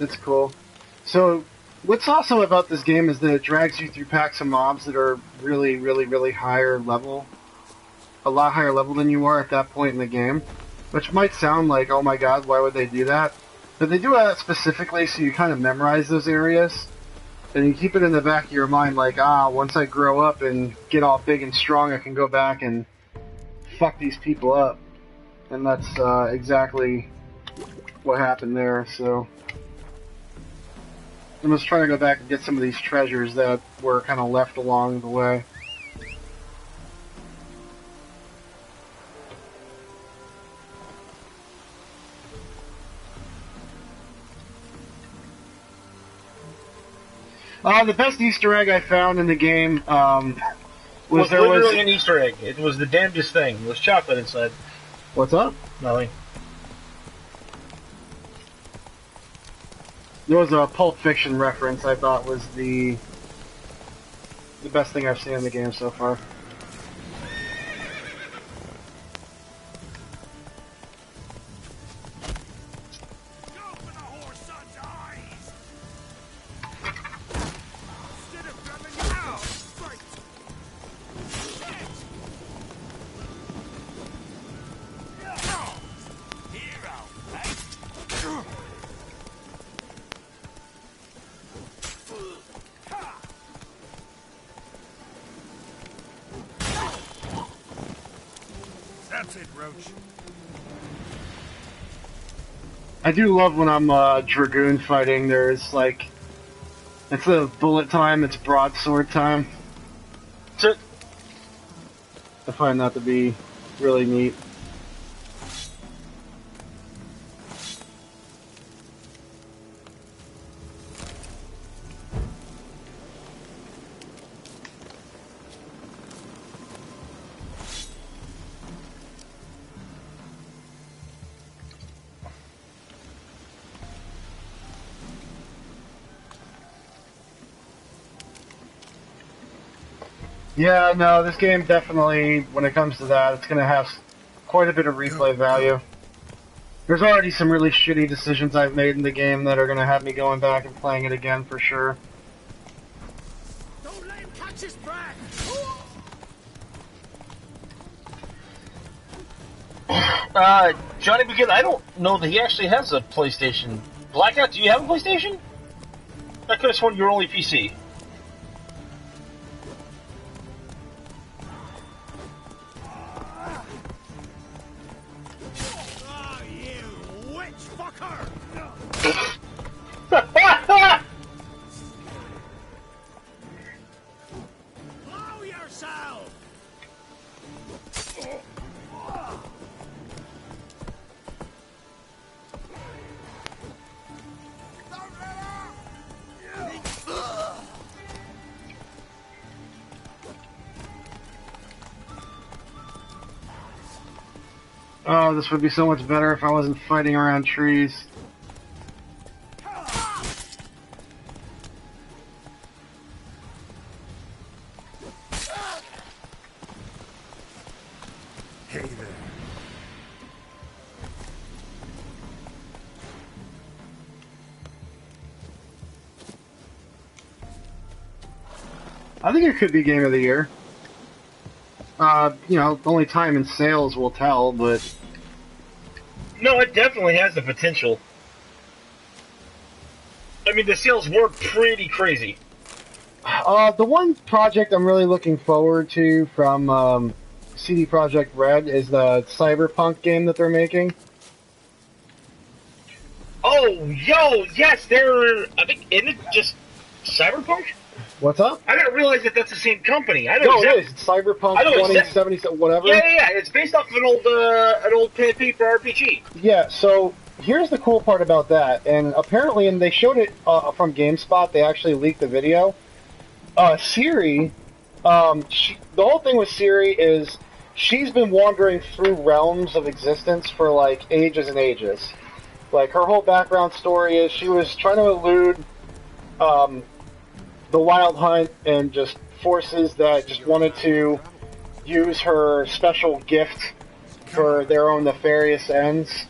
It's cool. So, what's awesome about this game is that it drags you through packs of mobs that are really, really, really higher level. A lot higher level than you are at that point in the game. Which might sound like, oh my god, why would they do that? But they do that specifically so you kind of memorize those areas. And you keep it in the back of your mind like, once I grow up and get all big and strong, I can go back and fuck these people up. And that's exactly what happened there, so... I'm just trying to go back and get some of these treasures that were kind of left along the way. The best Easter egg I found in the game was literally an Easter egg. It was the damnedest thing. It was chocolate inside. What's up? Nothing. There was a Pulp Fiction reference I thought was the best thing I've seen in the game so far. I do love when I'm Dragoon fighting, there's like, instead of bullet time, it's broadsword time. I find that to be really neat. Yeah, no, this game definitely, when it comes to that, it's going to have quite a bit of replay value. There's already some really shitty decisions I've made in the game that are going to have me going back and playing it again for sure. Don't let him catch his breath. Johnny, because I don't know that he actually has a PlayStation. Blackout, do you have a PlayStation? I could have sworn you were only PC. Blow yourself! Oh, this would be so much better if I wasn't fighting around trees. Hey there. I think it could be Game of the Year. You know, only time and sales will tell, but... No, it definitely has the potential. I mean, the sales were pretty crazy. The one project I'm really looking forward to from CD Projekt Red is the Cyberpunk game that they're making. Oh, yo, yes, I think, isn't it just Cyberpunk? What's up? I didn't realize that that's the same company. I know No, it is. It's Cyberpunk 2070, whatever. Yeah. It's based off of an old pen and paper RPG. Yeah, so here's the cool part about that, and apparently, and they showed it from GameSpot, they actually leaked the video. Siri, the whole thing with Siri is she's been wandering through realms of existence for, like, ages and ages. Like, her whole background story is she was trying to elude the Wild Hunt and just forces that just wanted to use her special gift for their own nefarious ends.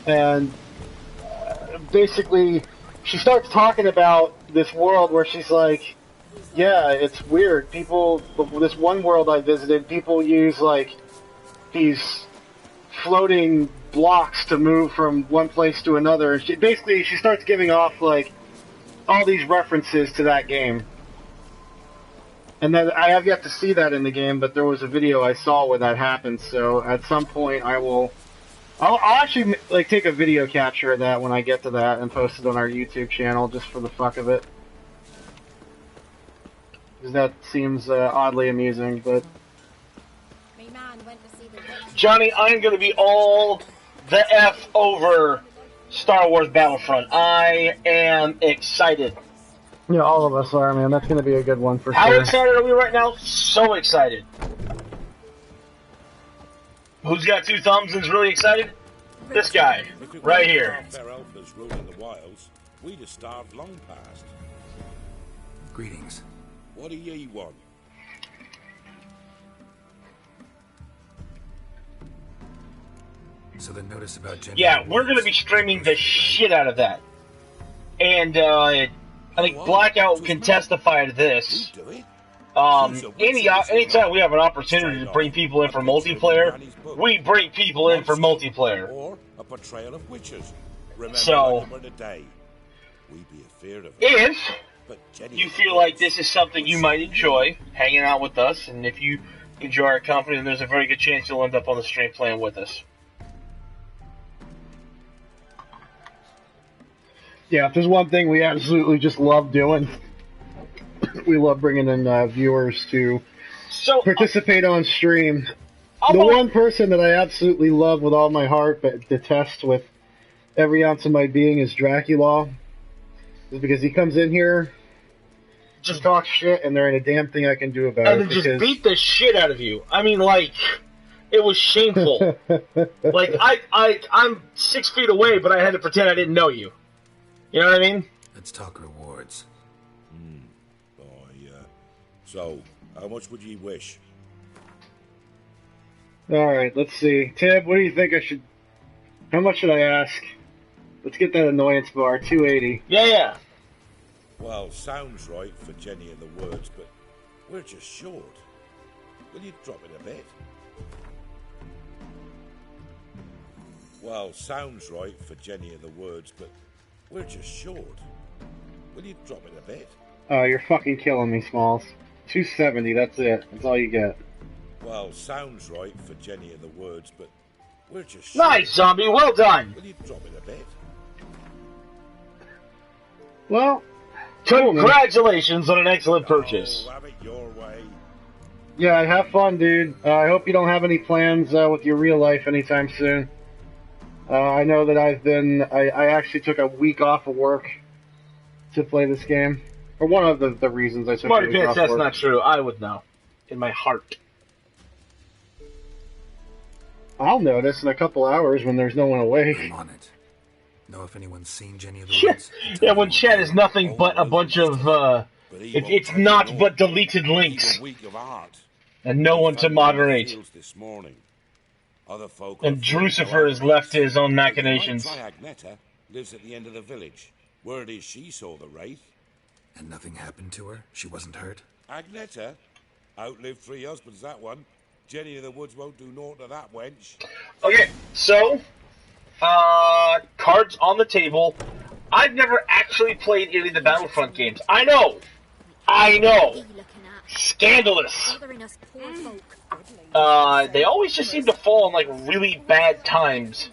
And basically, she starts talking about this world where she's like, yeah, it's weird. People, this one world I visited, people use like these floating blocks to move from one place to another. Basically, she starts giving off like all these references to that game. And then I have yet to see that in the game, but there was a video I saw where that happened. So at some point, I'll actually like take a video capture of that when I get to that and post it on our YouTube channel just for the fuck of it. Because that seems oddly amusing, but... Johnny, I'm going to be all the F over Star Wars Battlefront. I am excited. Yeah, all of us are, man. That's going to be a good one for sure. How excited are we right now? So excited. Who's got two thumbs and is really excited? This guy, right here. Ruling the wilds, we'd have starved long past. Greetings. What do ye want? So the notice about Jenny. Yeah, we're going to be streaming the shit out of that. And I think Blackout can testify to this. Anytime we have an opportunity to bring people in for multiplayer, we bring people in for multiplayer. Or a portrayal of witches. So, if you feel like this is something you might enjoy, hanging out with us, and if you enjoy our company, then there's a very good chance you'll end up on the stream playing with us. Yeah, if there's one thing we absolutely just love doing, we love bringing in viewers to participate on stream. The one person that I absolutely love with all my heart, but detest with every ounce of my being, is Dracula. Is because he comes in here, just talks shit, and there ain't a damn thing I can do about it. And then just beat the shit out of you. I mean, like, it was shameful. Like, I'm 6 feet away, but I had to pretend I didn't know you. You know what I mean? Let's talk rewards. Oh, yeah. So, how much would ye wish? Alright, let's see. Tib, what do you think I should... How much should I ask? Let's get that annoyance bar, 280. Yeah. Well, sounds right for Jenny and the words, but we're just short. Will you drop it a bit? Well, sounds right for Jenny and the words, but we're just short. Will you drop it a bit? Oh, you're fucking killing me, Smalls. 270, that's it. That's all you get. Well, sounds right for Jenny and the words, but we're just short. Nice, Zombie. Well done. Will you drop it a bit? Well, congratulations on an excellent purchase. Oh, have it your way. Yeah, have fun, dude. I hope you don't have any plans with your real life anytime soon. I know that I actually took a week off of work to play this game. Or one of the reasons I took Smarty a week Pants, off that's work. not true. I would know. In my heart. I'll notice in a couple hours when there's no one awake. I'm on it. Know if anyone's seen Jenny of the Yeah, Woods? yeah, when chat is nothing but a bunch of, it's not but deleted links. And no one to moderate. And Drucifer has left his own machinations. Agneta lives at the end of the village. Word is she saw the wraith. And nothing happened to her? She wasn't hurt? Agneta? Outlived 3 husbands, that one. Jenny of the Woods won't do naught to that wench. Okay, so, cards on the table. I've never actually played any of the Battlefront games. I know! Scandalous! They always just seem to fall in, like, really bad times.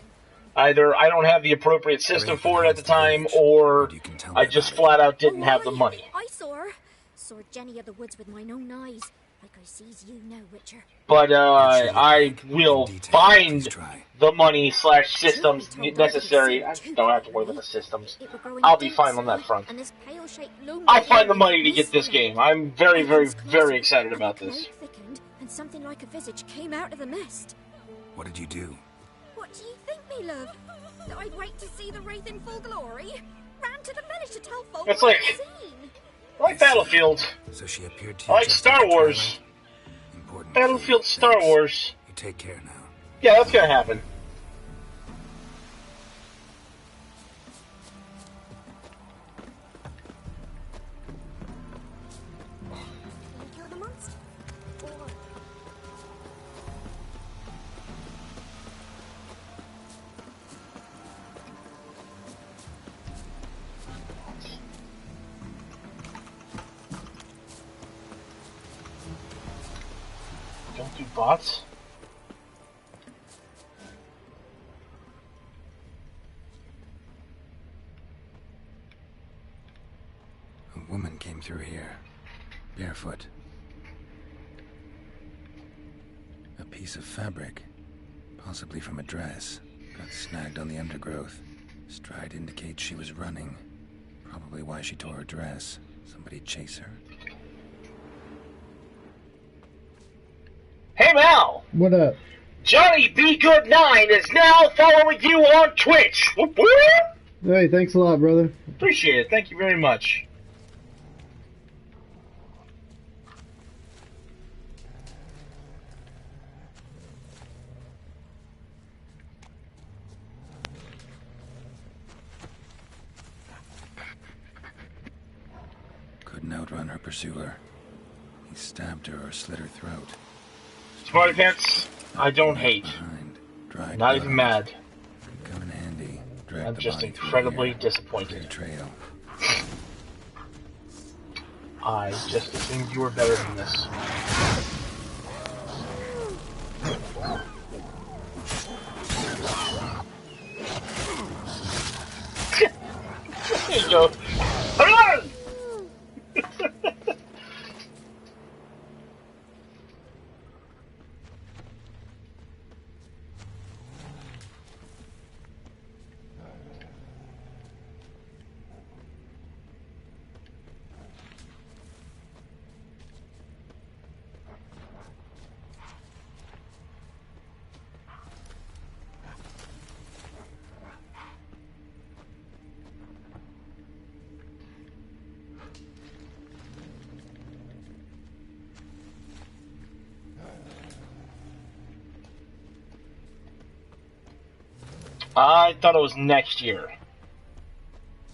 Either I don't have the appropriate system for it at the time, or I just flat out didn't have the money. I saw her. Saw Jenny of the Woods with mine own eyes. Like I sees you now, Witcher. But, I will find the money / systems necessary. I don't have to worry about the systems. I'll be fine on that front. I'll find the money to get this game. I'm very, very, very excited about this. And something like a visage came out of the mist. What did you do? What do you think, me love? That I'd wait to see the wraith in full glory? Ran to the village to tell folk It's what like- I'd seen. I like Battlefield. So she appeared to I you like just Star after Wars. twilight? Important. Battlefield, Star Thanks. Wars. You take care now. Yeah, that's gonna happen. Don't do bots? A woman came through here, barefoot. A piece of fabric, possibly from a dress, got snagged on the undergrowth. Stride indicates she was running. Probably why she tore her dress. Somebody chase her? Hey, Mal! What up? Johnny B. Good 9 is now following you on Twitch! Whoop, whoop. Hey, thanks a lot, brother. Appreciate it. Thank you very much. Couldn't outrun her pursuer. He stabbed her or slit her throat. Smarty Pants, I don't hate. Behind, dried Not blood. even mad. Could come in handy. Drag I'm the just body through incredibly here. disappointed. Clear trail. I just assumed you were better than this. There you go. Hurry! I thought it was next year.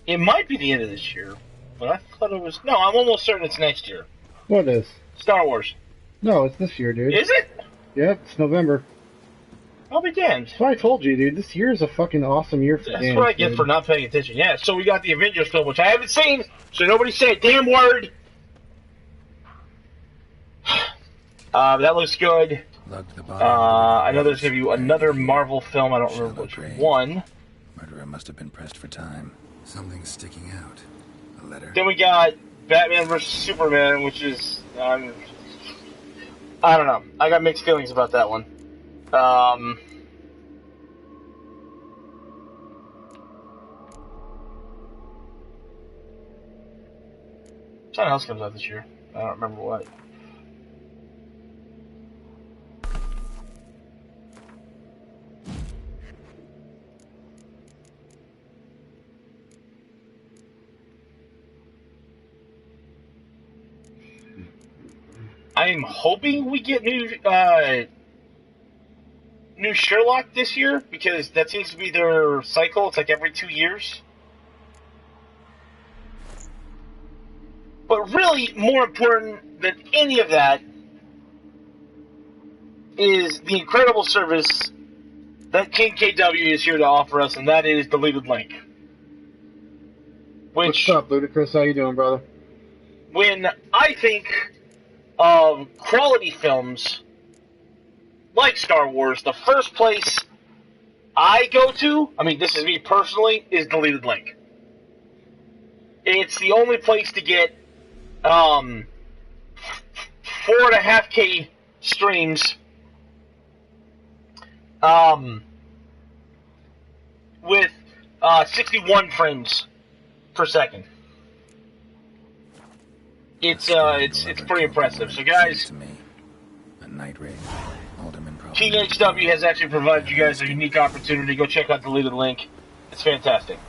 It might be the end of this year, but I thought it was... No, I'm almost certain it's next year. What is? Star Wars. No, it's this year, dude. Is it? Yep, it's November. I'll be damned. That's what I told you, dude. This year is a fucking awesome year for That's games. what I get dude. for not paying attention. Yeah, so we got the Avengers film, which I haven't seen, so nobody say a damn word. That looks good. Lugged the body I know there's going to be another Marvel film. I don't remember which one. Murderer must have been pressed for time. Something's sticking out. A letter. Then we got Batman vs. Superman, which is... I don't know. I got mixed feelings about that one. Something else comes out this year. I don't remember what. I'm hoping we get new Sherlock this year, because that seems to be their cycle. It's like every 2 years. But really, more important than any of that is the incredible service that King KW is here to offer us, and that is Deleted Link. Which, What's up, Ludacris? How you doing, brother? when I think of quality films like Star Wars, the first place I go to, I mean, this is me personally, is Deleted Link. It's the only place to get 4.5K streams with 61 frames per second. It's pretty impressive. So guys, King HW has actually provided you guys a unique opportunity. Go check out Deleted Link. It's fantastic.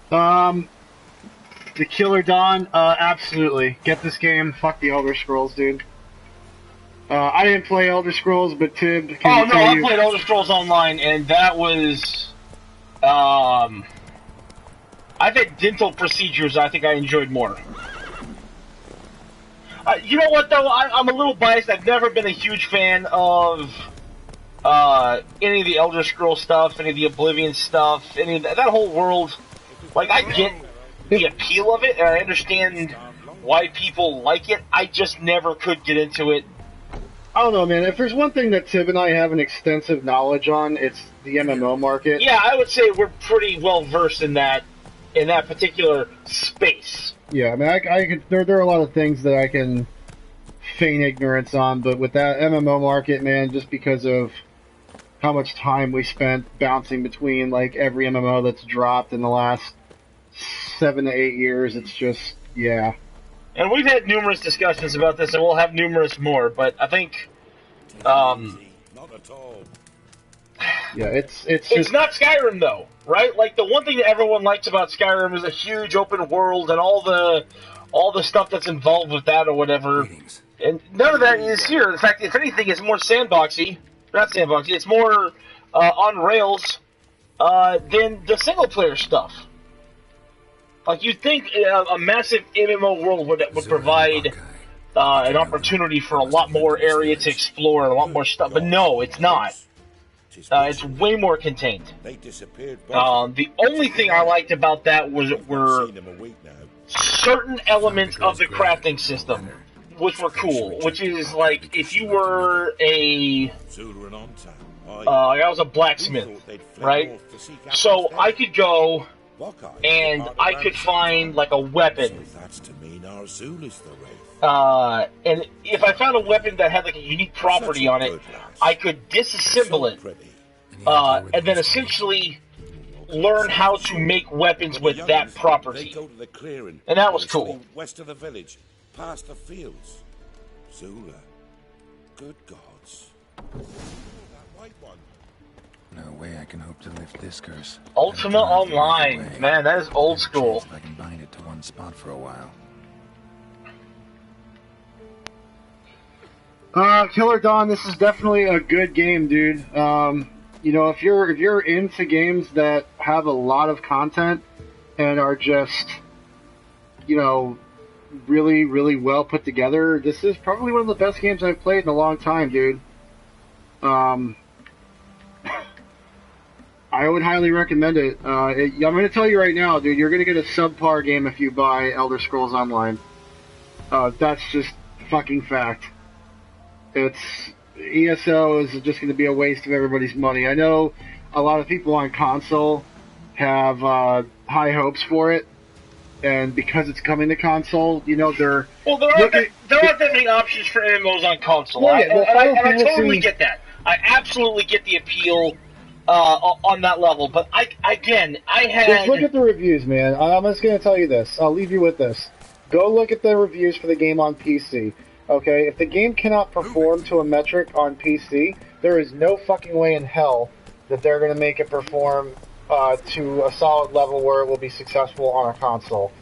The Killer Dawn, absolutely. Get this game. Fuck the Elder Scrolls, dude. I didn't play Elder Scrolls, but Tib, can I played Elder Scrolls Online, and that was, I've had dental procedures I think I enjoyed more. You know what, though? I'm a little biased. I've never been a huge fan of any of the Elder Scrolls stuff, any of the Oblivion stuff, any of that whole world. Like, I get the appeal of it, and I understand why people like it. I just never could get into it I don't know, man. If there's one thing that Tib and I have an extensive knowledge on, it's the MMO market. Yeah, I would say we're pretty well versed in that particular space. Yeah, I mean, I could, there are a lot of things that I can feign ignorance on, but with that MMO market, man, just because of how much time we spent bouncing between like every MMO that's dropped in the last 7 to 8 years, it's just, yeah. And we've had numerous discussions about this, and we'll have numerous more, but I think, Not at all. Yeah, it's it's not Skyrim, though, right? Like, the one thing that everyone likes about Skyrim is a huge open world and all the stuff that's involved with that or whatever. And none of that is here. In fact, if anything, it's more sandboxy. Not sandboxy, it's more on rails than the single-player stuff. Like, you'd think a massive MMO world would provide an opportunity for a lot more area to explore and a lot more stuff, but no, it's not. It's way more contained. The only thing I liked about that were certain elements of the crafting system, which were cool. Which is like if you were I was a blacksmith, right? So I could go and I could find like a weapon. And if I found a weapon that had like a unique property on it, I could disassemble it, and then essentially learn how to make weapons with that property. And that was cool. West of the village, past the fields. Zula, good gods. That white one. No way I can hope to lift this curse. Ultima Online, man, that is old school. I can bind it to one spot for a while. Killer Dawn, this is definitely a good game, dude. You know, if you're into games that have a lot of content and are just, you know, really, really well put together, this is probably one of the best games I've played in a long time, dude. I would highly recommend it. I'm going to tell you right now, dude, you're going to get a subpar game if you buy Elder Scrolls Online. That's just fucking fact. ESO is just going to be a waste of everybody's money. I know a lot of people on console have high hopes for it, and because it's coming to console, you know, there aren't that many options for MMOs on console. Well, yeah, I totally get that. I absolutely get the appeal on that level, but Just look at the reviews, man. I'm just going to tell you this. I'll leave you with this. Go look at the reviews for the game on PC. Okay, if the game cannot perform to a metric on PC, there is no fucking way in hell that they're going to make it perform to a solid level where it will be successful on a console.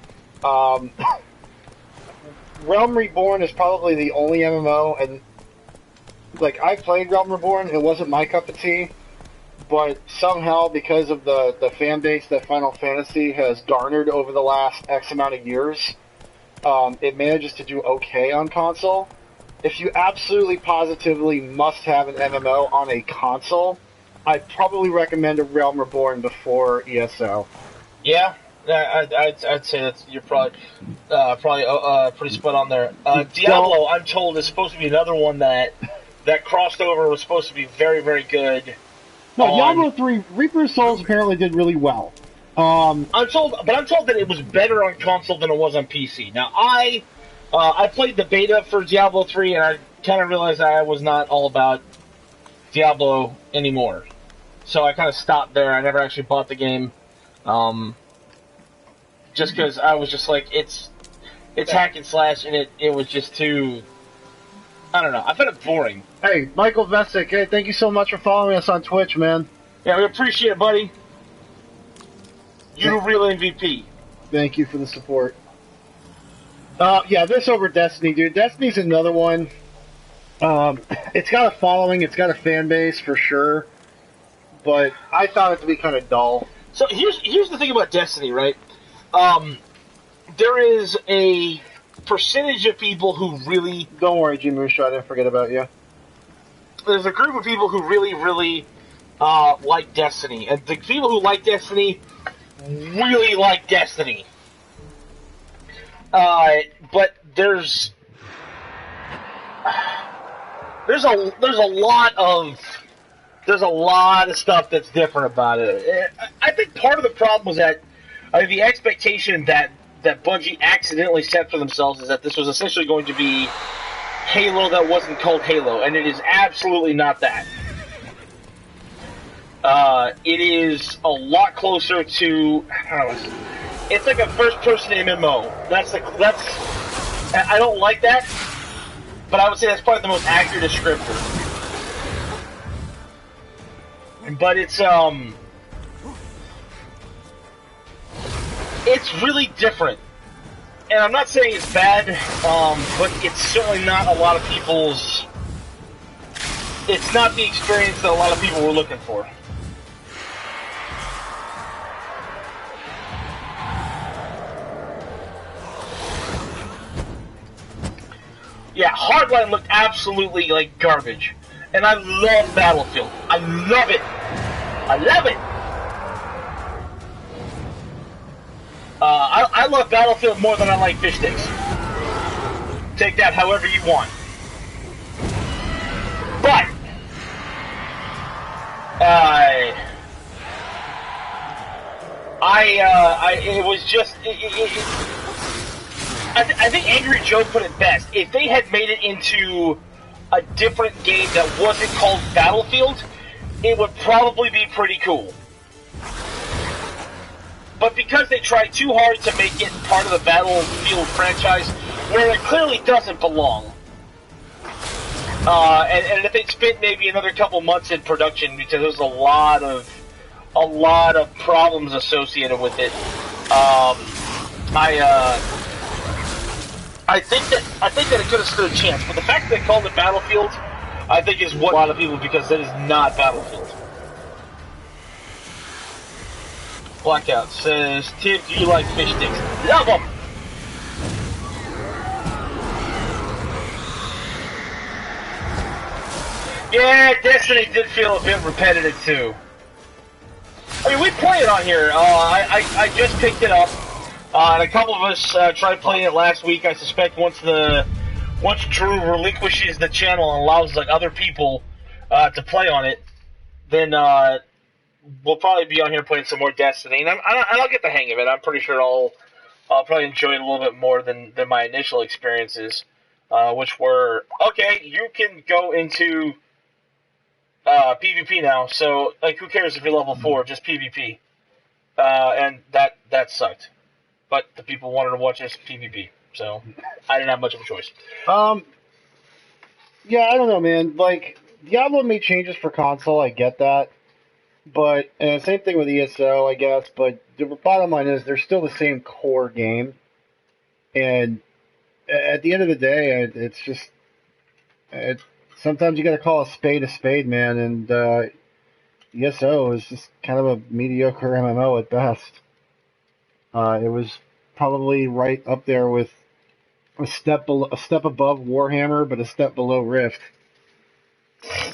Realm Reborn is probably the only MMO, and like I played Realm Reborn, it wasn't my cup of tea, but somehow because of the fan base that Final Fantasy has garnered over the last X amount of years, it manages to do okay on console. If you absolutely positively must have an MMO on a console, I'd probably recommend a Realm Reborn before ESO. Yeah, I'd say you're probably pretty spot on there. Diablo, I'm told, is supposed to be another one that crossed over, was supposed to be very, very good. No, Diablo 3, Reaper's Souls apparently did really well. I'm told that it was better on console than it was on PC. Now, I played the beta for Diablo 3, and I kind of realized I was not all about Diablo anymore. So I kind of stopped there. I never actually bought the game, just because I was just like, it's hack and slash, and it was just too, I don't know, I found it boring. Hey, Michael Vesic, hey, thank you so much for following us on Twitch, man. Yeah, we appreciate it, buddy. You're a real MVP. Thank you for the support. Yeah, this over Destiny, dude. Destiny's another one. It's got a following, it's got a fan base for sure, but I found it to be kind of dull. So here's the thing about Destiny, right? There is a percentage of people who really... Don't worry, G Moose, I didn't forget about you. There's a group of people who really, really like Destiny, and the people who like Destiny really like Destiny. But there's there's a lot of stuff that's different about it. I think part of the problem was that the expectation that Bungie accidentally set for themselves is that this was essentially going to be Halo that wasn't called Halo, and it is absolutely not that. It is a lot closer to, it's like a first-person MMO. I don't like that, but I would say that's probably the most accurate descriptor. But it's really different. And I'm not saying it's bad, but it's certainly not a lot of people's... It's not the experience that a lot of people were looking for. Yeah, Hardline looked absolutely like garbage. And I love Battlefield. I love it. I love it. I love Battlefield more than I like fish sticks. Take that however you want. But it was just I think Angry Joe put it best. If they had made it into a different game that wasn't called Battlefield, it would probably be pretty cool. But because they tried too hard to make it part of the Battlefield franchise, where it clearly doesn't belong, and if they'd spent maybe another couple months in production, because there's a lot of problems associated with it, I think that it could have stood a chance. But the fact that they called it Battlefield, I think is what a lot of people, because that is not Battlefield. Blackout says, Tim, do you like fish sticks? Love them! Yeah, Destiny did feel a bit repetitive too. I mean, we play it on here. I just picked it up, and a couple of us tried playing it last week. I suspect once Drew relinquishes the channel and allows like other people to play on it, then we'll probably be on here playing some more Destiny, and I'll get the hang of it. I'm pretty sure I'll probably enjoy it a little bit more than my initial experiences, which were, okay, you can go into PvP now, so like who cares if you're level 4, just PvP. And that sucked. But the people wanted to watch us PvP, so I didn't have much of a choice. Yeah, I don't know, man. Like, Diablo made changes for console, I get that. But, and same thing with ESO, I guess, but the bottom line is they're still the same core game. And at the end of the day, it's just... sometimes you gotta call a spade, man, and ESO is just kind of a mediocre MMO at best. It was probably right up there with a step above Warhammer, but a step below Rift.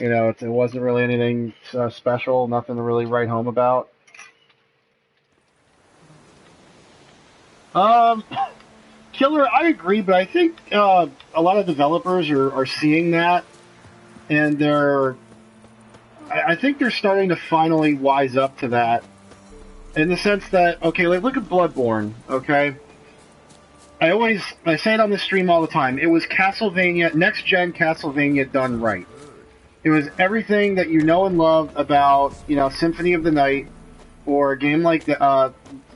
You know, it wasn't really anything special, nothing to really write home about. Killer, I agree, but I think a lot of developers are seeing that, and I think they're starting to finally wise up to that, in the sense that, okay, like look at Bloodborne, okay? I say it on the stream all the time. It was Castlevania, next-gen Castlevania done right. It was everything that you know and love about, you know, Symphony of the Night, or a game like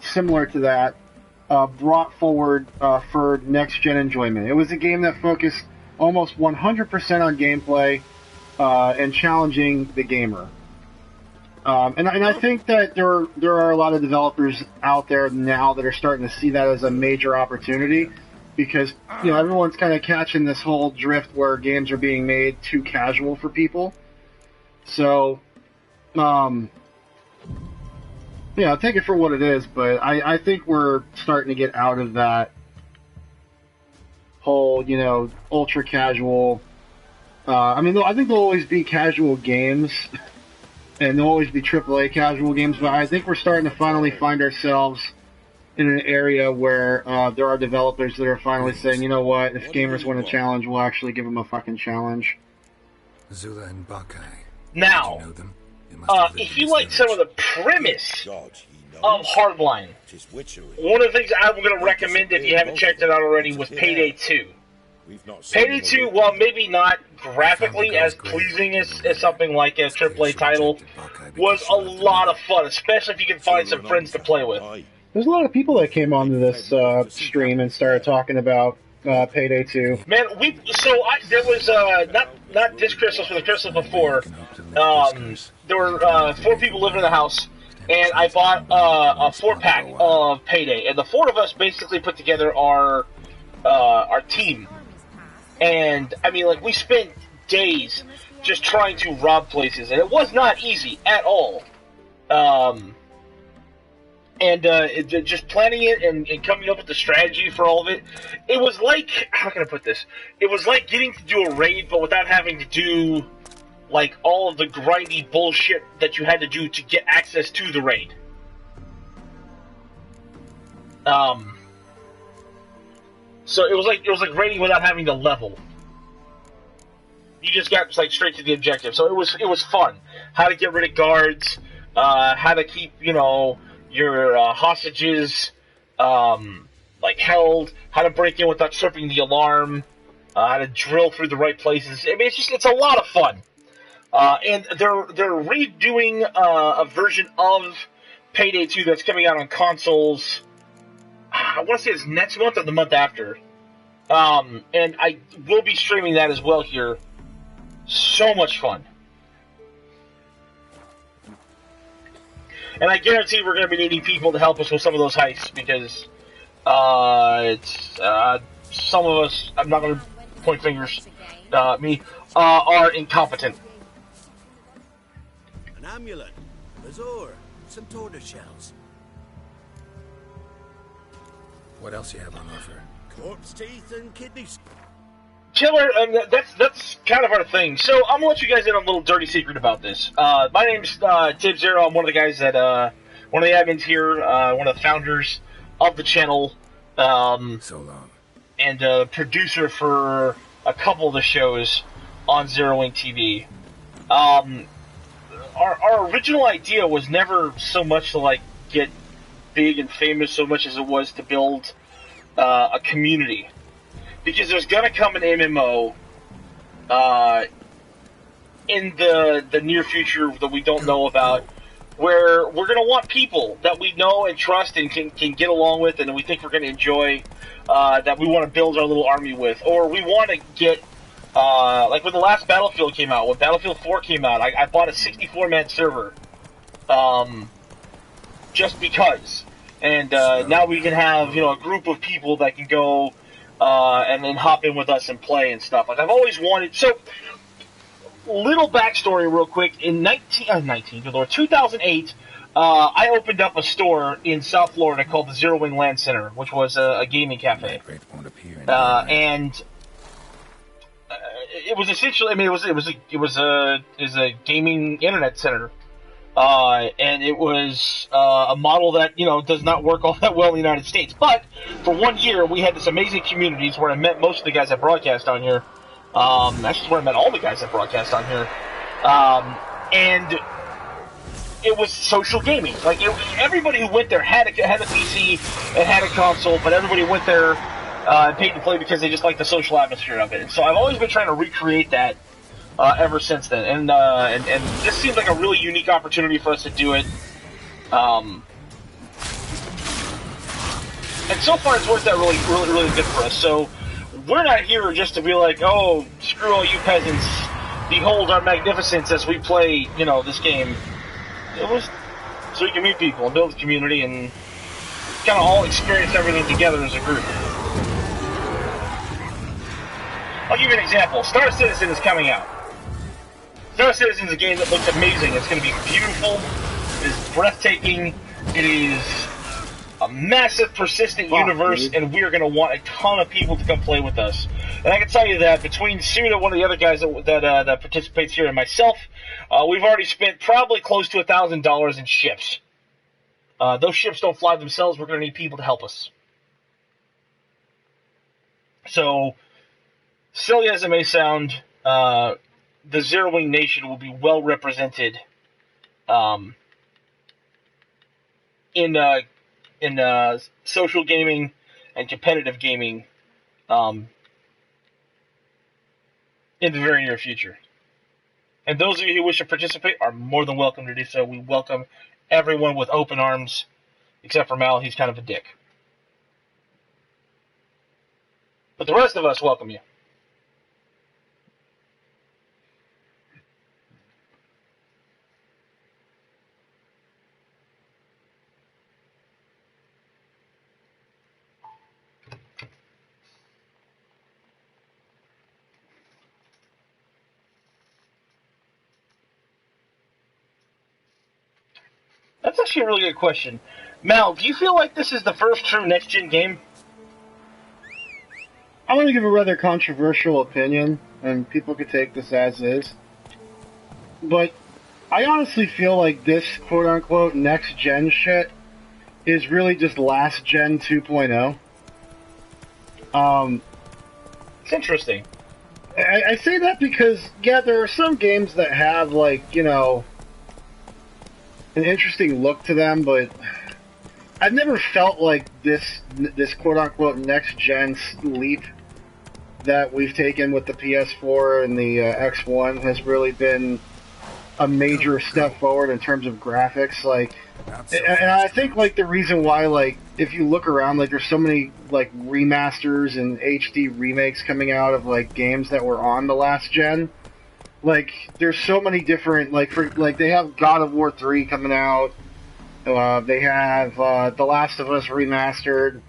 similar to that, brought forward for next-gen enjoyment. It was a game that focused almost 100% on gameplay and challenging the gamer. And I think that there are a lot of developers out there now that are starting to see that as a major opportunity, because, you know, everyone's kind of catching this whole drift where games are being made too casual for people. So, yeah, I'll take it for what it is, but I think we're starting to get out of that whole, you know, ultra casual. I mean, I think there'll always be casual games, and there'll always be AAA casual games, but I think we're starting to finally find ourselves in an area where there are developers that are finally saying, you know what, if gamers want a challenge, we'll actually give them a fucking challenge. Zula and Buckeye. Now, Did you know them? They must have lived if in you this like some of village. the premise God, he of knows. Hardline, Tis witchery. one of the things I'm going to recommend if you haven't checked it out already was Payday 2. We've not seen Payday them 2, awake. while maybe not graphically as pleasing as something like a AAA title, was a lot of fun, especially if you can find some friends to play with. Aye. There's a lot of people that came onto this stream and started talking about Payday 2. Man, there was not this Christmas, but the Christmas before. There were 4 people living in the house, and I bought a 4-pack of Payday, and the 4 of us basically put together our team. And I mean, like, we spent days just trying to rob places, and it was not easy at all. Just planning it and coming up with the strategy for all of it, it was like, how can I put this? It was like getting to do a raid, but without having to do, like, all of the grindy bullshit that you had to do to get access to the raid. So it was like raiding without having to level. You just got like straight to the objective. So it was fun. How to get rid of guards, how to keep, you know, your hostages like held, how to break in without tripping the alarm, how to drill through the right places. I mean, it's a lot of fun. And they're redoing a version of Payday 2 that's coming out on consoles. I want to say it's next month or the month after. And I will be streaming that as well here. So much fun. And I guarantee we're going to be needing people to help us with some of those heists because some of us, I'm not going to point fingers, are incompetent. An amulet, a Zor, some tortoise shells. What else you have on offer? Corpse teeth and kidneys. Killer, that's kind of our thing. So I'm gonna let you guys in on a little dirty secret about this. My name's Tib Zero. I'm one of the guys that one of the admins here, one of the founders of the channel, So long. and producer for a couple of the shows on XerowingTV. Our original idea was never so much to like get big and famous so much as it was to build a community, because there's gonna come an MMO in the near future that we don't know about, where we're gonna want people that we know and trust and can get along with, and we think we're gonna enjoy, that we want to build our little army with, or we want to get like when the last Battlefield came out, when Battlefield 4 came out, I bought a 64-man server, just because. And now we can have, you know, a group of people that can go and then hop in with us and play and stuff. Like I've always wanted. So, little backstory, real quick. In 2008, I opened up a store in South Florida called the Zerowing Land Center, which was a gaming cafe. And it was essentially, I mean, it was a gaming internet center. And it was a model that, you know, does not work all that well in the United States. But for 1 year, we had this amazing communities where I met most of the guys that broadcast on here. Actually, where I met all the guys that broadcast on here. And it was social gaming. Like everybody who went there had a PC and had a console, but everybody went there and paid to play because they just liked the social atmosphere of it. And so I've always been trying to recreate that. Ever since then, and this seems like a really unique opportunity for us to do it. And so far, it's worked out really good for us. So we're not here just to be like, oh, screw all you peasants, behold our magnificence as we play, you know, this game. It was so we can meet people and build a community and kind of all experience everything together as a group. I'll give you an example. Star Citizen is coming out. Star Citizen is a game that looks amazing. It's going to be beautiful. It is breathtaking. It is a massive, persistent universe, and we are going to want a ton of people to come play with us. And I can tell you that between Suda, one of the other guys that participates here, and myself, we've already spent probably close to $1,000 in ships. Those ships don't fly themselves. We're going to need people to help us. So, silly as it may sound, the Zerowing Nation will be well represented in social gaming and competitive gaming in the very near future. And those of you who wish to participate are more than welcome to do so. We welcome everyone with open arms, except for Mal. He's kind of a dick. But the rest of us welcome you. That's actually a really good question. Mal, do you feel like this is the first true next-gen game? I'm going to give a rather controversial opinion, and people could take this as is. But I honestly feel like this quote-unquote next-gen shit is really just last-gen 2.0. It's interesting. I say that because, yeah, there are some games that have, like, you know, an interesting look to them, but I've never felt like this quote-unquote next-gen leap that we've taken with the PS4 and the X1 has really been a major step forward in terms of graphics. Like, and I think, like, the reason why, like, if you look around, like, there's so many, like, remasters and HD remakes coming out of, like, games that were on the last gen. Like, there's so many different, like, they have God of War 3 coming out. They have The Last of Us remastered.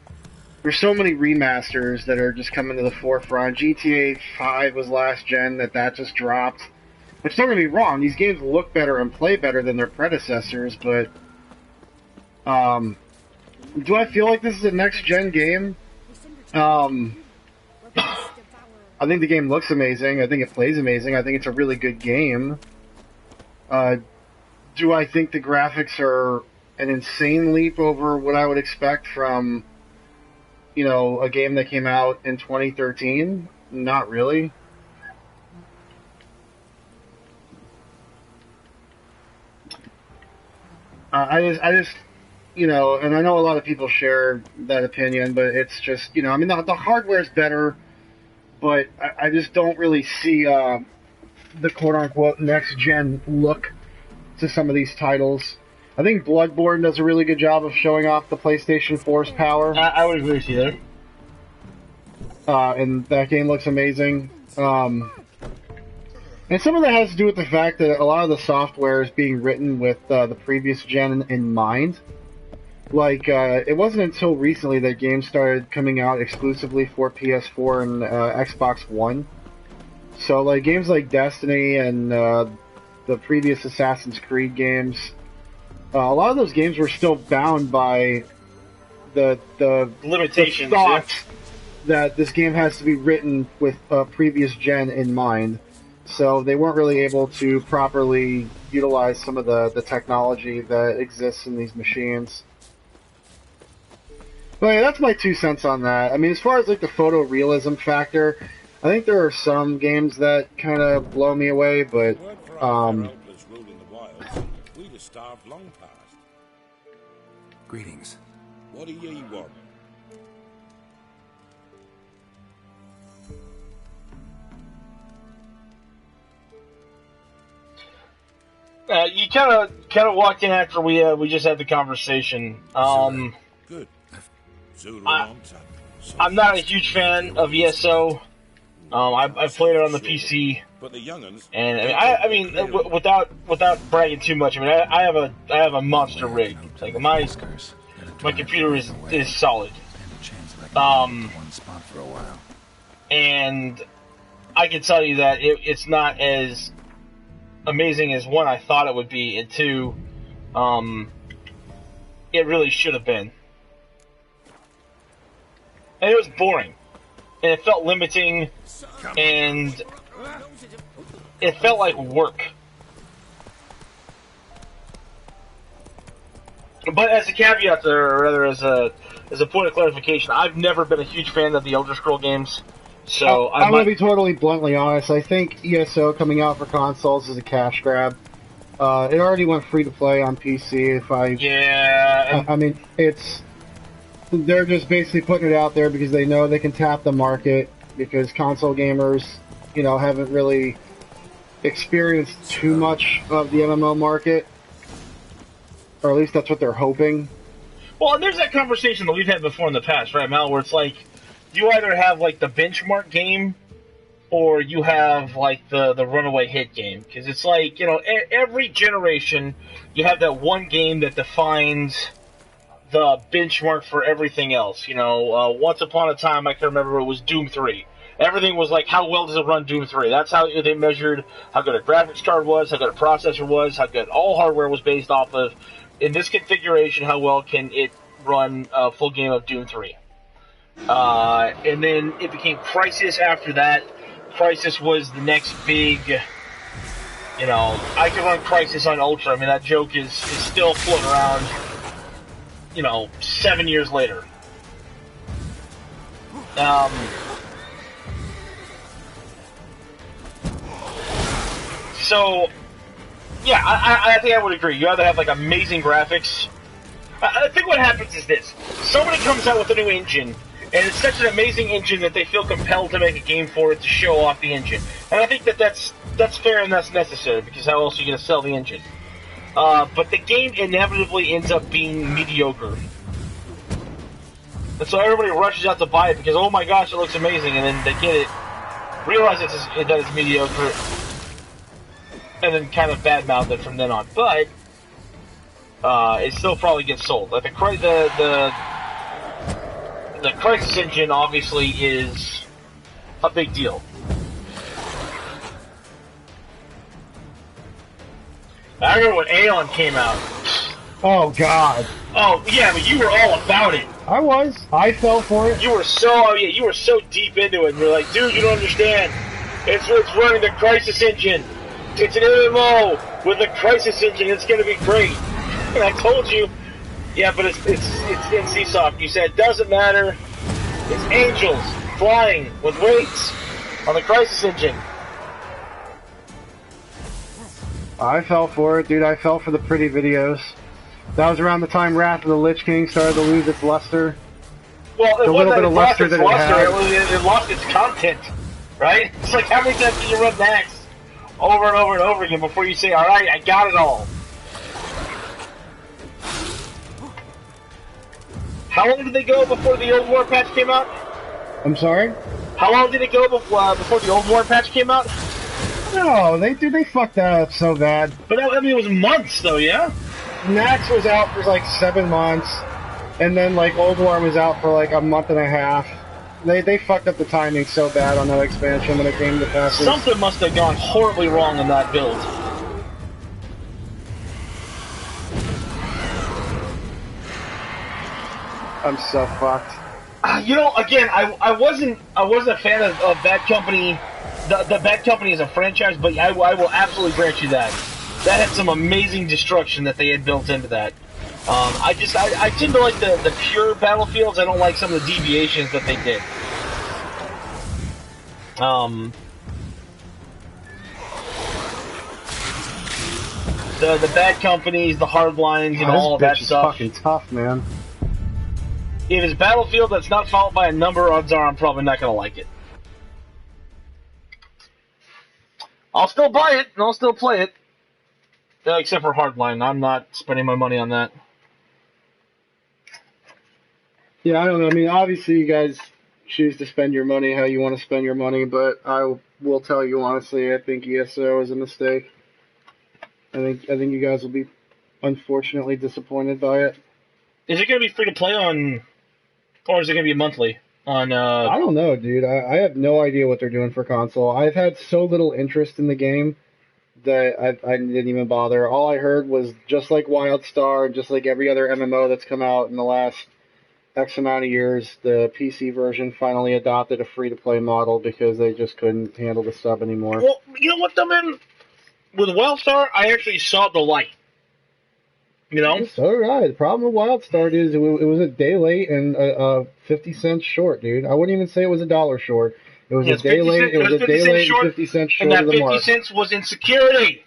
There's so many remasters that are just coming to the forefront. GTA 5 was last gen, that just dropped. Which, don't get me wrong, these games look better and play better than their predecessors, but do I feel like this is a next-gen game? I think the game looks amazing. I think it plays amazing. I think it's a really good game. Do I think the graphics are an insane leap over what I would expect from, you know, a game that came out in 2013? Not really. I just, you know, and I know a lot of people share that opinion, but it's just, you know, I mean, the hardware's better, but I just don't really see the quote-unquote next-gen look to some of these titles. I think Bloodborne does a really good job of showing off the PlayStation 4's power. I would agree with you there. And that game looks amazing. And some of that has to do with the fact that a lot of the software is being written with the previous gen in mind. Like, it wasn't until recently that games started coming out exclusively for PS4 and Xbox One. So, like, games like Destiny and the previous Assassin's Creed games, a lot of those games were still bound by the limitations, the thought that this game has to be written with previous gen in mind. So they weren't really able to properly utilize some of the technology that exists in these machines. But yeah, that's my 2 cents on that. I mean, as far as like the photorealism factor, I think there are some games that kind of blow me away, but we'd have starved long past. Greetings. What do ye want? You kind of walked in after we just had the conversation. Good. I'm not a huge fan of ESO. I've played it on the PC, but the young'uns, and I mean, without bragging too much, I mean, I have a monster rig. Like my computer is solid. And I can tell you that it's not as amazing as one, I thought it would be, and two, it really should have been. And it was boring, and it felt limiting, and it felt like work. But as a caveat, or rather as a point of clarification, I've never been a huge fan of the Elder Scroll games. So I'm going to be totally bluntly honest. I think ESO coming out for consoles is a cash grab. It already went free to play on PC. I mean, they're just basically putting it out there because they know they can tap the market, because console gamers, haven't really experienced too much of the MMO market, or at least that's what they're hoping. Well, and there's that conversation that we've had before in the past, right, Mal, where it's like, you either have, like, the benchmark game, or you have, like, the runaway hit game. Because it's like, every generation, you have that one game that defines the benchmark for everything else. Once upon a time, I can remember it was Doom 3. Everything was like, how well does it run Doom 3? That's how they measured how good a graphics card was, how good a processor was, how good all hardware was based off of. In this configuration, how well can it run a full game of Doom 3? And then it became Crysis after that. Crysis was the next big, I can run Crysis on Ultra. I mean, that joke is still floating around, 7 years later. So, yeah, I think I would agree. You either have, like, amazing graphics. I think what happens is this. Somebody comes out with a new engine, and it's such an amazing engine that they feel compelled to make a game for it to show off the engine. And I think that's fair and that's necessary, because how else are you going to sell the engine? But the game inevitably ends up being mediocre. And so everybody rushes out to buy it because, oh my gosh, it looks amazing, and then they get it, realize that it's mediocre, and then kind of badmouth it from then on. But it still probably gets sold. Like the Crysis engine obviously is a big deal. I remember when Aeon came out. Oh God. Oh yeah, but you were all about it. I was. I fell for it. You were so deep into it. And you're like, dude, you don't understand. It's running the Crysis engine. It's an MMO with a Crysis engine. It's going to be great. And I told you, yeah, but it's NCSoft. You said it doesn't matter. It's angels flying with weights on the Crysis engine. I fell for it, dude. I fell for the pretty videos. That was around the time Wrath of the Lich King started to lose its luster. Well, the little bit of luster that it had. It lost its content, right? It's like, how many times can you run Max over and over and over again before you say, all right, I got it all? How long did they go before the old war patch came out? I'm sorry? How long did it go before the old war patch came out? No, they fucked that up so bad. But I mean, it was months though, yeah? Max was out for like 7 months, and then like Old War was out for like a month and a half. They fucked up the timing so bad on that expansion when it came to patches. Something must have gone horribly wrong in that build. I'm so fucked. Again, I wasn't a fan of Bad Company. The Bad Company is a franchise, but I will absolutely grant you that. That had some amazing destruction that they had built into that. I tend to like the pure battlefields. I don't like some of the deviations that they did. The Bad Companies, the Hardlines, all of that stuff. This bitch is fucking tough, man. If it's Battlefield that's not followed by a number, odds are I'm probably not going to like it. I'll still buy it, and I'll still play it. Except for Hardline. I'm not spending my money on that. Yeah, I don't know. I mean, obviously you guys choose to spend your money how you want to spend your money, but I will tell you honestly, I think ESO is a mistake. I think you guys will be unfortunately disappointed by it. Is it going to be free to play on, or is it going to be monthly on? I don't know, dude. I have no idea what they're doing for console. I've had so little interest in the game that I didn't even bother. All I heard was just like WildStar, just like every other MMO that's come out in the last X amount of years, the PC version finally adopted a free-to-play model because they just couldn't handle the sub anymore. Well, you know what, though, man? With WildStar, I actually saw the light. You know? So right. The problem with WildStar is it was a day late and 50 cents short, dude. I wouldn't even say it was $1 short. It was a day late. It was a day late. 50 cents short and of the that mark. 50 cents was in security.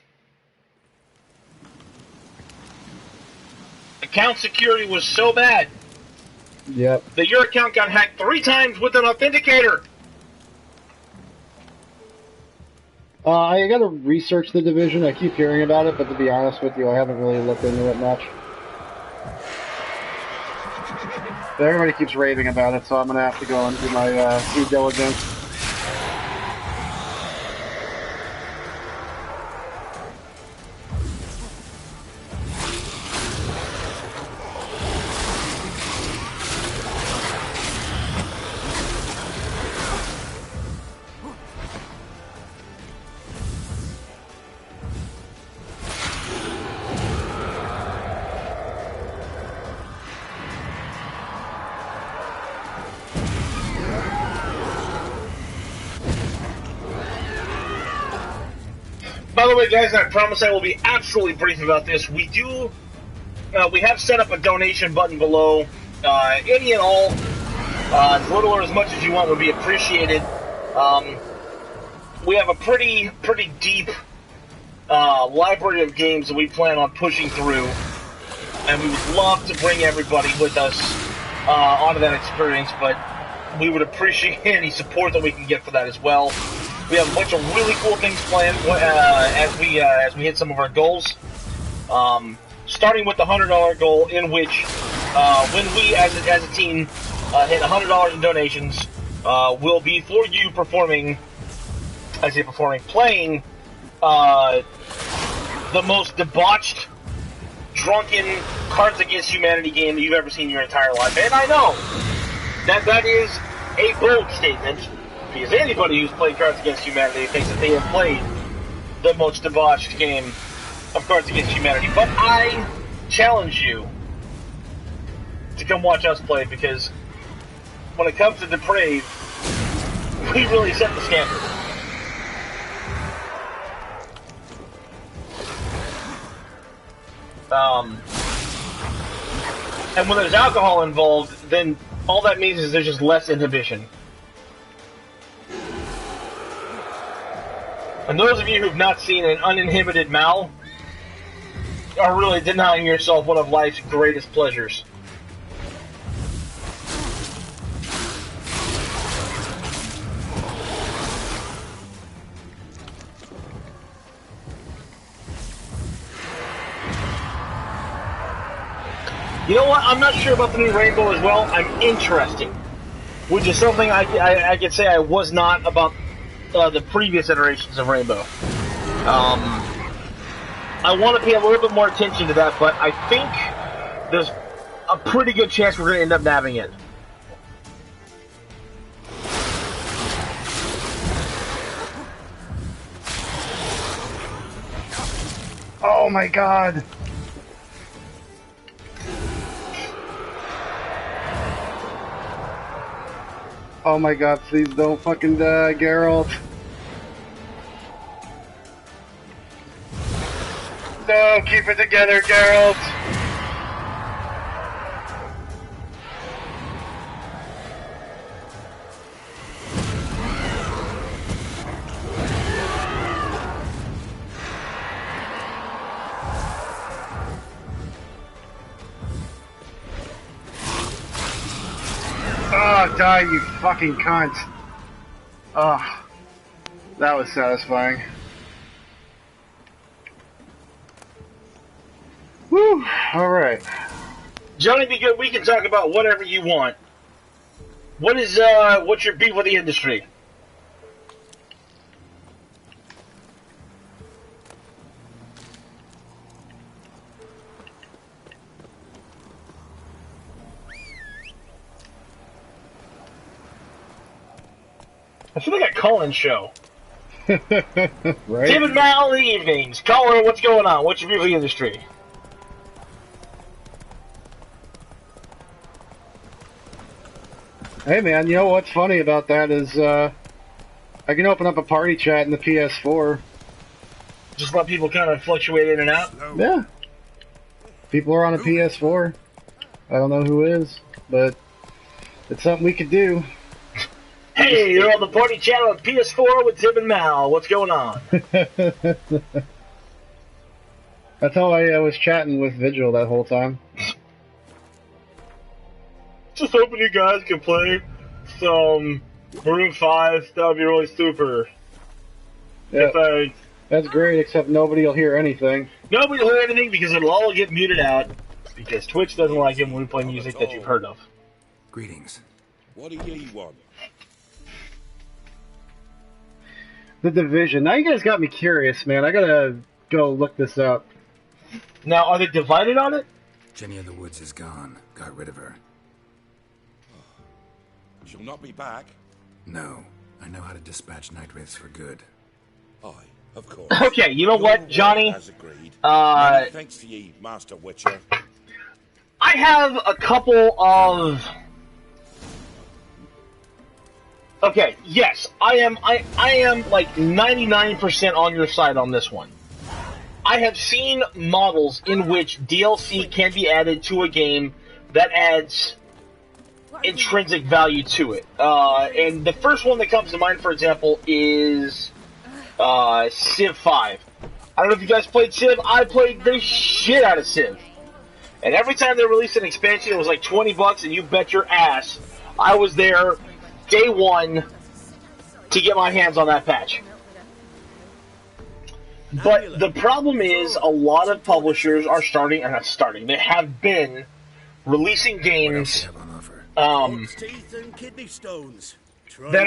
Account security was so bad. Yep. That your account got hacked 3 times with an authenticator. I gotta research the Division. I keep hearing about it, but to be honest with you, I haven't really looked into it much. But everybody keeps raving about it, so I'm gonna have to go and do my due diligence. By the way, guys, I promise I will be absolutely brief about this. We have set up a donation button below. Any and all, as little or as much as you want would be appreciated. We have a pretty deep library of games that we plan on pushing through, and we would love to bring everybody with us onto that experience, but we would appreciate any support that we can get for that as well. We have a bunch of really cool things planned as we hit some of our goals. Starting with the $100 goal, in which when we as a team hit $100 in donations, will be for you playing the most debauched, drunken Cards Against Humanity game that you've ever seen in your entire life. And I know that is a bold statement, because anybody who's played Cards Against Humanity thinks that they have played the most debauched game of Cards Against Humanity. But I challenge you to come watch us play, because when it comes to Depraved, we really set the standard. And when there's alcohol involved, then all that means is there's just less inhibition. And those of you who've not seen an uninhibited Mal are really denying yourself one of life's greatest pleasures. You know what? I'm not sure about the new Rainbow as well. I'm interested, which is something I could say I was not about the previous iterations of Rainbow. I want to pay a little bit more attention to that, but I think there's a pretty good chance we're going to end up nabbing it. Oh my god! Oh my god, please don't fucking die, Geralt. No, keep it together, Geralt. Oh, die, you fucking cunt. Oh, that was satisfying. Whew, alright. Johnny, be good. We can talk about whatever you want. What's your beef with the industry? I feel like a call-in show. Right? David Mal in the evenings. Caller, what's going on? What's your view of the industry? Hey man, you know what's funny about that is I can open up a party chat in the PS4. Just let people kind of fluctuate in and out? Yeah. People are on a PS4. I don't know who is, but it's something we could do. Hey, you're on the party channel on PS4 with Tim and Mal. What's going on? That's how I was chatting with Vigil that whole time. Just hoping you guys can play some Maroon 5. That would be really super. Yeah, that's great, except nobody will hear anything. Nobody will hear anything because it'll all get muted out. Because Twitch doesn't like it when we play music that you've heard of. Greetings. What do ye want? The Division. Now you guys got me curious, man. I gotta go look this up. Now, are they divided on it? Jenny of the Woods is gone. Got rid of her. She'll not be back. No. I know how to dispatch night wraiths for good. Aye, of course. Okay, you know what, Johnny? As agreed. Many thanks to ye, Master Witcher. I have a couple of... Okay, yes, I am like 99% on your side on this one. I have seen models in which DLC can be added to a game that adds intrinsic value to it. And the first one that comes to mind, for example, is Civ 5. I don't know if you guys played Civ. I played the shit out of Civ. And every time they released an expansion, it was like $20, and you bet your ass I was there day one to get my hands on that patch. But the problem is, a lot of publishers are they have been releasing games that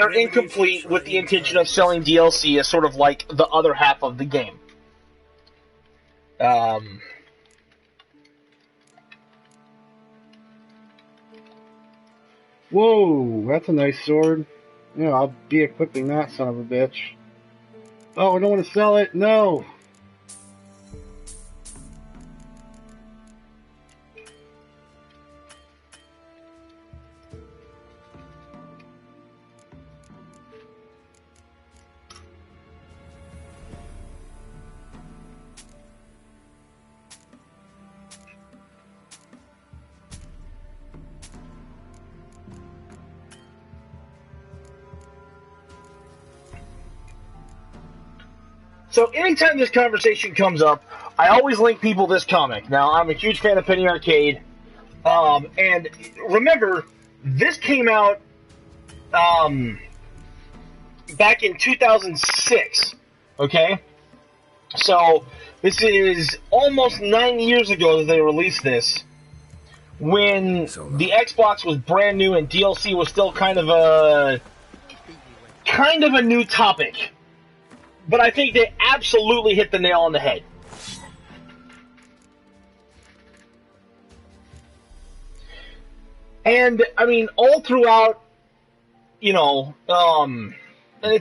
are incomplete with the intention of selling DLC as sort of like the other half of the game. Whoa, that's a nice sword. Yeah, I'll be equipping that son of a bitch. Oh, I don't want to sell it. No. So anytime this conversation comes up, I always link people this comic. Now, I'm a huge fan of Penny Arcade. And remember, this came out back in 2006, okay? So this is almost 9 years ago that they released this, when the Xbox was brand new and DLC was still kind of a new topic. But I think they absolutely hit the nail on the head. And, I mean, all throughout, and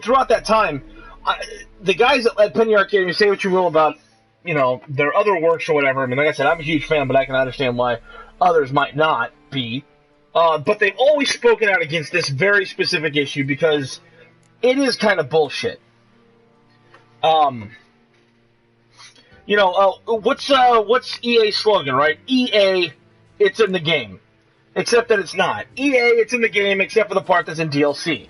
throughout that time, the guys at Penny Arcade, you say what you will about, their other works or whatever. I mean, like I said, I'm a huge fan, but I can understand why others might not be. But they've always spoken out against this very specific issue because it is kind of bullshit. What's EA's slogan, right? EA, it's in the game. Except that it's not. EA, it's in the game except for the part that's in DLC.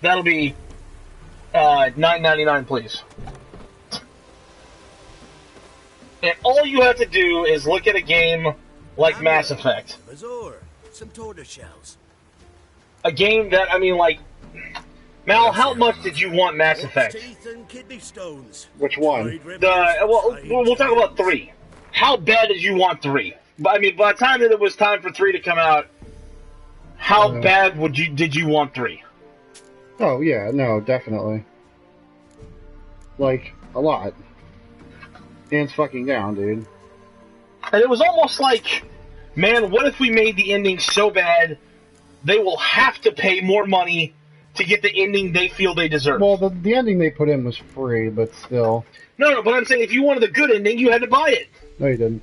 That'll be $9.99, please. And all you have to do is look at a game like Mass Effect. Some tortoise shells. A game that, Mal, how much did you want Mass Effect? Which one? We'll talk about 3. How bad did you want 3? By the time that it was time for 3 to come out, how bad did you want 3? Oh, yeah, no, definitely. Like, a lot. Hands fucking down, dude. And it was almost like, man, what if we made the ending so bad they will have to pay more money to get the ending they feel they deserve? Well, the ending they put in was free, but still. No, but I'm saying if you wanted a good ending, you had to buy it. No, you didn't.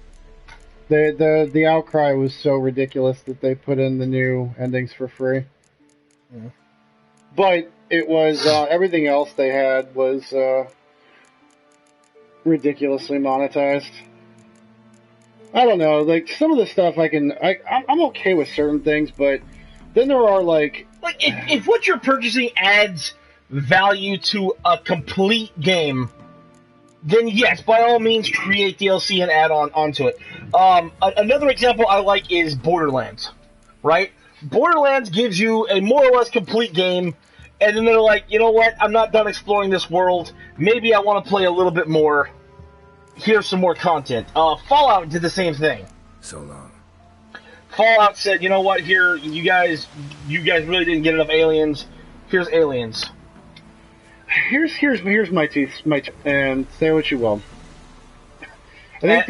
The outcry was so ridiculous that they put in the new endings for free. Yeah. But it was, everything else they had was ridiculously monetized. I don't know, like, some of the stuff I'm okay with certain things, but Then there are like if what you're purchasing adds value to a complete game, then yes, by all means, create DLC and add onto it. Another example I like is Borderlands, right? Borderlands gives you a more or less complete game, and then they're like, you know what? I'm not done exploring this world. Maybe I want to play a little bit more. Here's some more content. Fallout did the same thing. So long. Fallout said, you know what? Here, you guys really didn't get enough aliens. Here's aliens. Here's my teeth, and say what you will. I think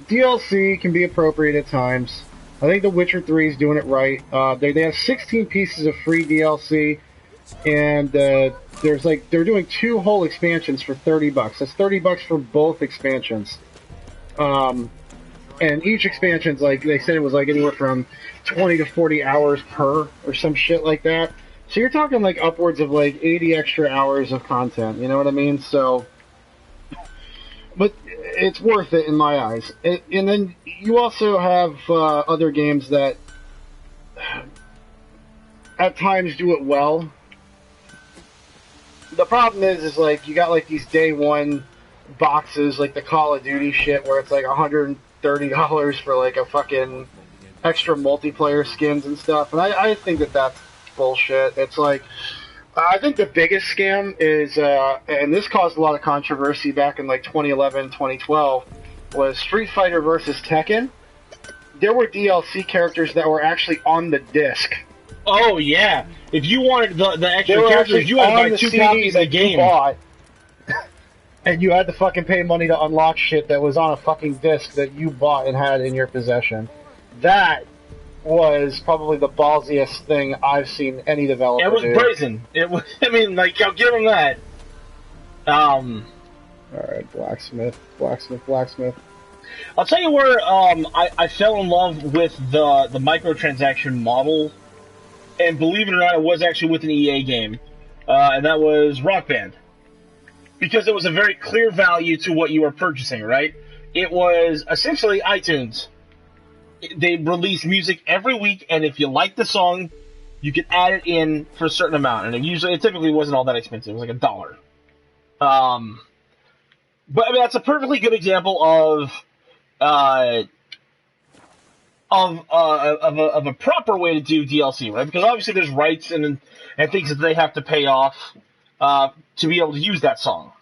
DLC can be appropriate at times. I think The Witcher 3 is doing it right. They have 16 pieces of free DLC, and there's they're doing 2 whole expansions for $30. That's $30 for both expansions. And each expansion's they said it was anywhere from 20 to 40 hours per, or some shit like that. So you're talking upwards of 80 extra hours of content. You know what I mean? So, but it's worth it in my eyes. And then you also have other games that at times do it well. The problem is you got these day one boxes, like the Call of Duty shit, where it's $130 for a fucking extra multiplayer skins and stuff. And I think that's bullshit. It's I think the biggest scam is, and this caused a lot of controversy back in 2011, 2012, was Street Fighter versus Tekken. There were DLC characters that were actually on the disc. Oh yeah, if you wanted the extra characters, you had to buy 2 copies of the game. Bought, and you had to fucking pay money to unlock shit that was on a fucking disc that you bought and had in your possession. That was probably the ballsiest thing I've seen any developer do. It was brazen. It was. I mean, I'll give them that. All right, blacksmith. I'll tell you where I fell in love with the microtransaction model, and believe it or not, it was actually with an EA game, and that was Rock Band, because it was a very clear value to what you were purchasing. Right? It was essentially iTunes. They release music every week, and if you like the song, you can add it in for a certain amount. And it typically wasn't all that expensive. It was $1. But I mean, that's a perfectly good example of a proper way to do DLC, right? Because obviously there's rights and things that they have to pay off to be able to use that song.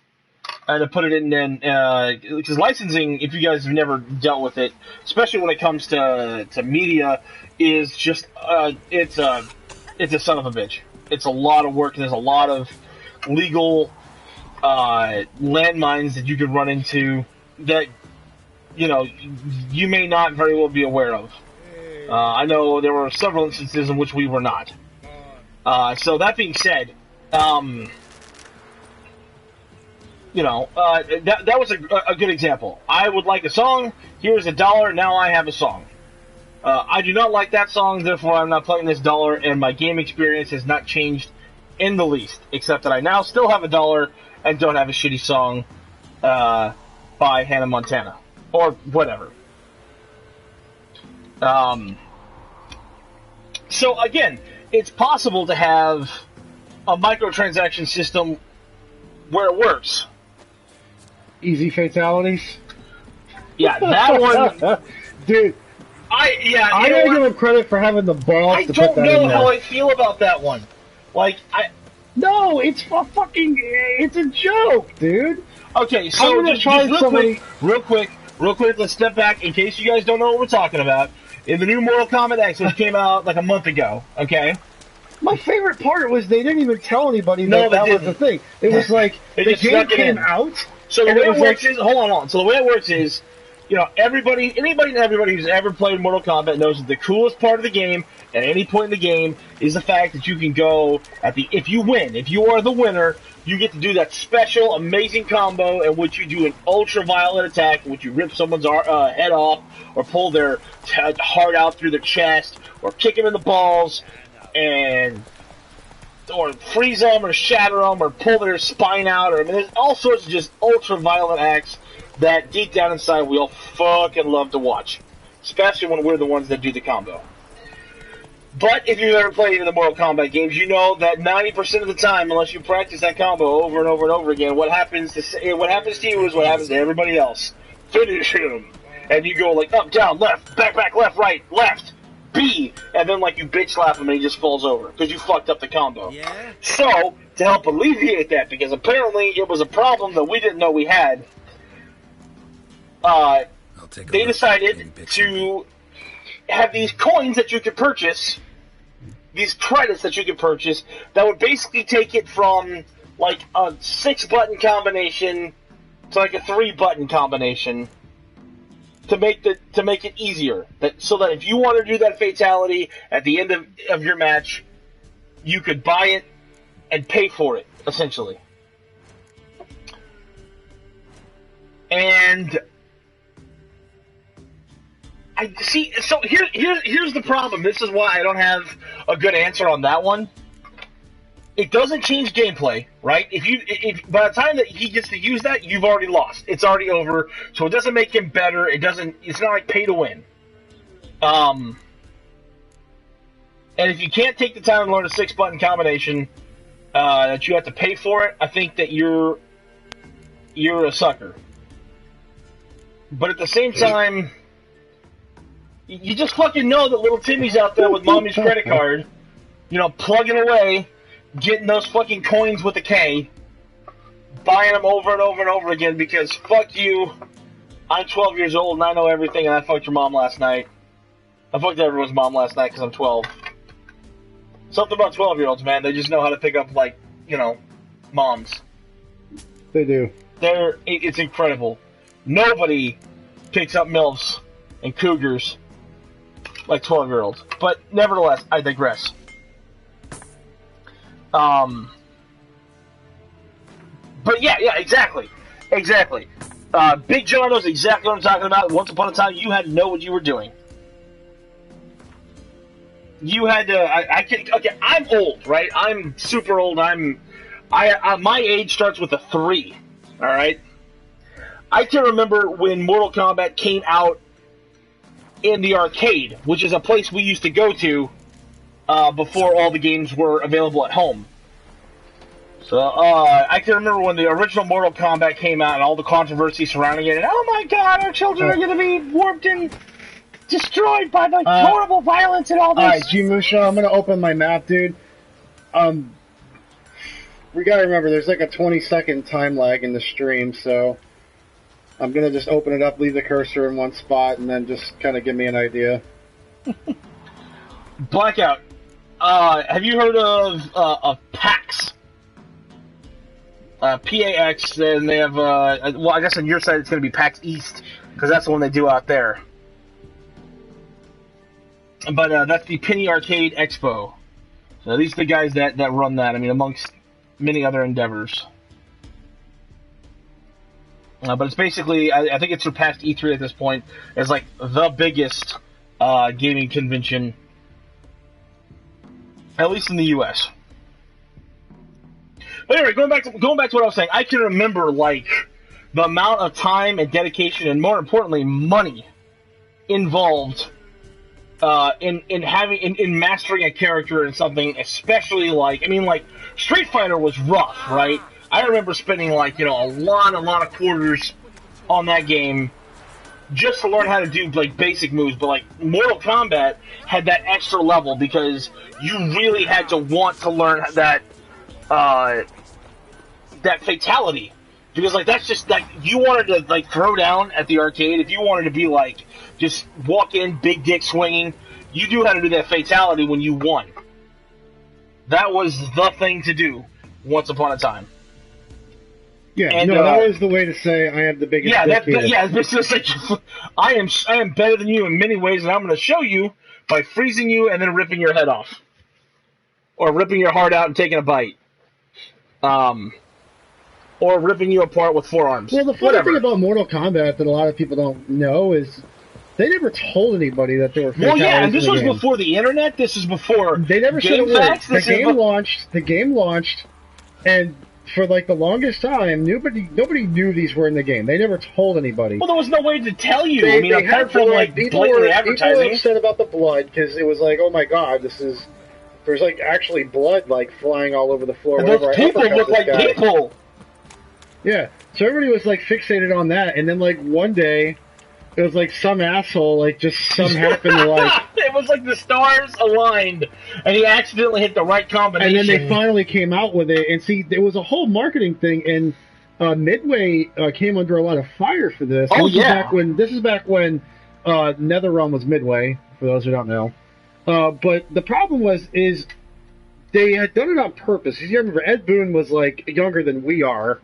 And to put it in, because licensing, if you guys have never dealt with it, especially when it comes to media, is just it's a son of a bitch. It's a lot of work. And there's a lot of legal landmines that you could run into that you may not very well be aware of. I know there were several instances in which we were not. So that being said, that was a good example. I would like a song. Here's $1. Now I have a song. I do not like that song, therefore I'm not playing this $1, and my game experience has not changed in the least, except that I now still have $1 and don't have a shitty song by Hannah Montana or whatever. So again, it's possible to have a microtransaction system where it works. Easy fatalities? Yeah, that one... Dude, I gotta give him credit for having the balls to put that in there. I don't know how I feel about that one. No, it's it's a joke, dude. Okay, so real quick, let's step back in case you guys don't know what we're talking about. In the new Mortal Kombat X, which came out a month ago, okay? My favorite part was they didn't even tell anybody that was the thing. It was the game came out. So the way it works is, hold on. So the way it works is, anybody who's ever played Mortal Kombat knows that the coolest part of the game at any point in the game is the fact that you can go if you win, if you are the winner, you get to do that special, amazing combo in which you do an ultraviolet attack, in which you rip someone's head off, or pull their heart out through their chest, or kick them in the balls, or freeze them, or shatter them, or pull their spine out, or there's all sorts of just ultraviolet acts that deep down inside we all fucking love to watch, especially when we're the ones that do the combo. But if you've ever played any of the Mortal Kombat games, you know that 90% of the time, unless you practice that combo over and over and over again, what happens to you is what happens to everybody else. Finish him. And you go like up, down, left, back, left, right, left, B, and then like you bitch slap him and he just falls over because you fucked up the combo. Yeah? So, to help alleviate that, because apparently it was a problem that we didn't know we had, they decided to have these coins that you could purchase, these credits that you could purchase, that would basically take it from like a 6-button combination to like a 3-button combination to make it easier. So that if you want to do that fatality at the end of your match, you could buy it and pay for it, essentially. And I see. So here's the problem. This is why I don't have a good answer on that one. It doesn't change gameplay, right? If by the time that he gets to use that, you've already lost. It's already over. So it doesn't make him better. It's not like pay to win. And if you can't take the time to learn a 6-button combination, that you have to pay for it, I think that you're a sucker. But at the same time, you just fucking know that little Timmy's out there with mommy's credit card, plugging away, getting those fucking coins with a K, buying them over and over and over again because fuck you, I'm 12 years old and I know everything and I fucked your mom last night. I fucked everyone's mom last night because I'm 12. Something about 12-year-olds, man. They just know how to pick up, moms. They do. It's incredible. Nobody picks up MILFs and cougars like 12-year-olds. But nevertheless, I digress. But yeah, exactly. Big John knows exactly what I'm talking about. Once upon a time, you had to know what you were doing. You had to. Okay, I'm old, right? I'm super old. My age starts with a 3. All right. I can remember when Mortal Kombat came out in the arcade, which is a place we used to go to before all the games were available at home. So I can remember when the original Mortal Kombat came out and all the controversy surrounding it. And oh my God, our children are going to be warped and destroyed by the horrible violence and all this. Alright, G Musha, I'm gonna open my map, dude. We gotta remember, there's like a 20-second time lag in the stream, so I'm gonna just open it up, leave the cursor in one spot, and then just kind of give me an idea. Blackout. Have you heard of PAX? PAX, and they have, well, I guess on your side it's gonna be PAX East, because that's the one they do out there. But that's the Penny Arcade Expo. So these are the guys that run that, amongst many other endeavors. But it's basically, I think it's surpassed E3 at this point, as like the biggest gaming convention, at least in the US. But anyway, going back to what I was saying, I can remember the amount of time and dedication, and more importantly, money involved in mastering a character in something, especially Street Fighter was rough, right? I remember spending a lot of quarters on that game just to learn how to do basic moves, but Mortal Kombat had that extra level because you really had to want to learn that fatality, because that's just you wanted to throw down at the arcade. If you wanted to be just walk in, big dick swinging, you knew how to do that fatality when you won. That was the thing to do once upon a time. Yeah, and, that was the way to say I have the biggest dick here. It's just I am better than you in many ways, and I'm going to show you by freezing you and then ripping your head off. Or ripping your heart out and taking a bite. Or ripping you apart with forearms. Well, the funny thing about Mortal Kombat that a lot of people don't know is they never told anybody that they were fatalities. Well, yeah, and this was before the internet. This is before they never said a word. The game launched, and for like the longest time, nobody knew these were in the game. They never told anybody. Well, there was no way to tell you. They, I mean, apart from like blatantly advertising. People were upset about the blood because it was like, oh my god, there's like actually blood like flying all over the floor. And those people look like people. Yeah, so everybody was like fixated on that, and then like one day, it was like some asshole like just some happened to like. It was like the stars aligned, and he accidentally hit the right combination. And then they finally came out with it, and see, there was a whole marketing thing, and Midway came under a lot of fire for this. Oh, This is back when NetherRealm was Midway, for those who don't know. But the problem is they had done it on purpose. You remember, Ed Boon was like younger than we are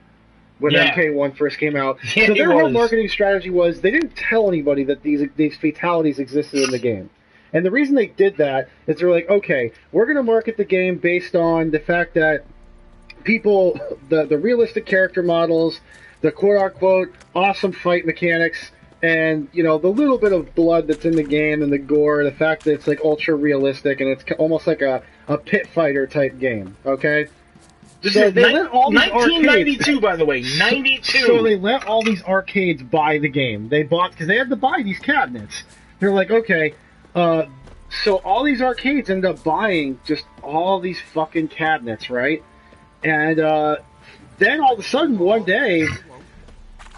when MK1 first came out. Yeah, so their whole marketing strategy was they didn't tell anybody that these fatalities existed in the game. And the reason they did that is they're like, okay, we're going to market the game based on the fact that people, the realistic character models, the quote-unquote awesome fight mechanics, and, you know, the little bit of blood that's in the game and the gore, the fact that it's, like, ultra-realistic and it's almost like a pit fighter type game, okay? This is 1992, by the way, 92. So they let all these arcades buy the game. They bought, because they had to buy these cabinets. They're like, okay... so all these arcades end up buying just all these fucking cabinets, right? And then all of a sudden, one day,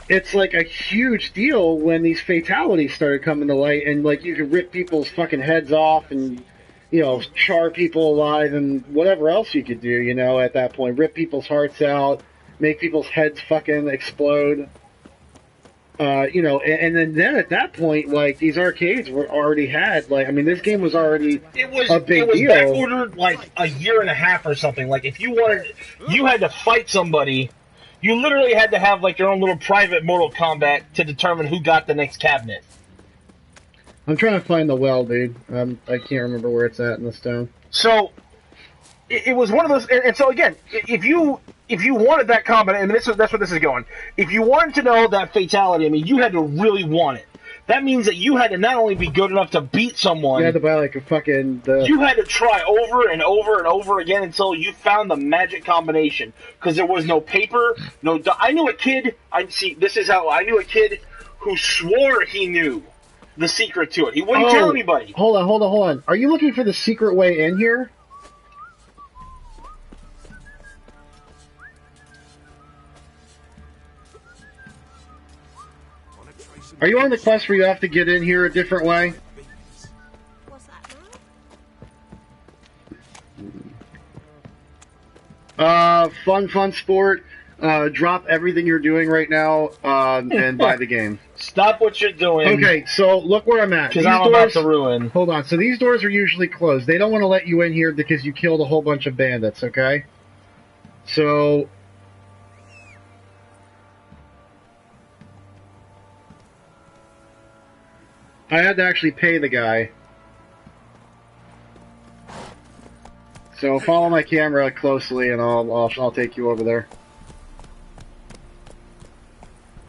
it's like a huge deal when these fatalities started coming to light, and like you could rip people's fucking heads off, and you know, char people alive, and whatever else you could do, you know, at that point, rip people's hearts out, make people's heads fucking explode. You know, and then at that point, like, these arcades were already had, like, I mean, this game was already a big deal. It was backordered, like, a year and a half or something. Like, if you wanted, you had to fight somebody, you literally had to have, like, your own little private Mortal Kombat to determine who got the next cabinet. I'm trying to find the well, dude. I can't remember where it's at in this town. So, it was one of those, and so again, if you wanted that combination, I mean, that's where this is going. If you wanted to know that fatality, I mean, you had to really want it. That means that you had to not only be good enough to beat someone. You had to buy like a fucking... You had to try over and over and over again until you found the magic combination. Because there was no paper, no... I knew a kid... I knew a kid who swore he knew the secret to it. He wouldn't tell anybody. Hold on. Are you looking for the secret way in here? Are you on the quest where you have to get in here a different way? What's that now? Fun sport. Drop everything you're doing right now and buy the game. Stop what you're doing. Okay, so look where I'm at. Because I'm about to ruin. Hold on. So these doors are usually closed. They don't want to let you in here because you killed a whole bunch of bandits, okay? So... I had to actually pay the guy. So follow my camera closely, and I'll take you over there.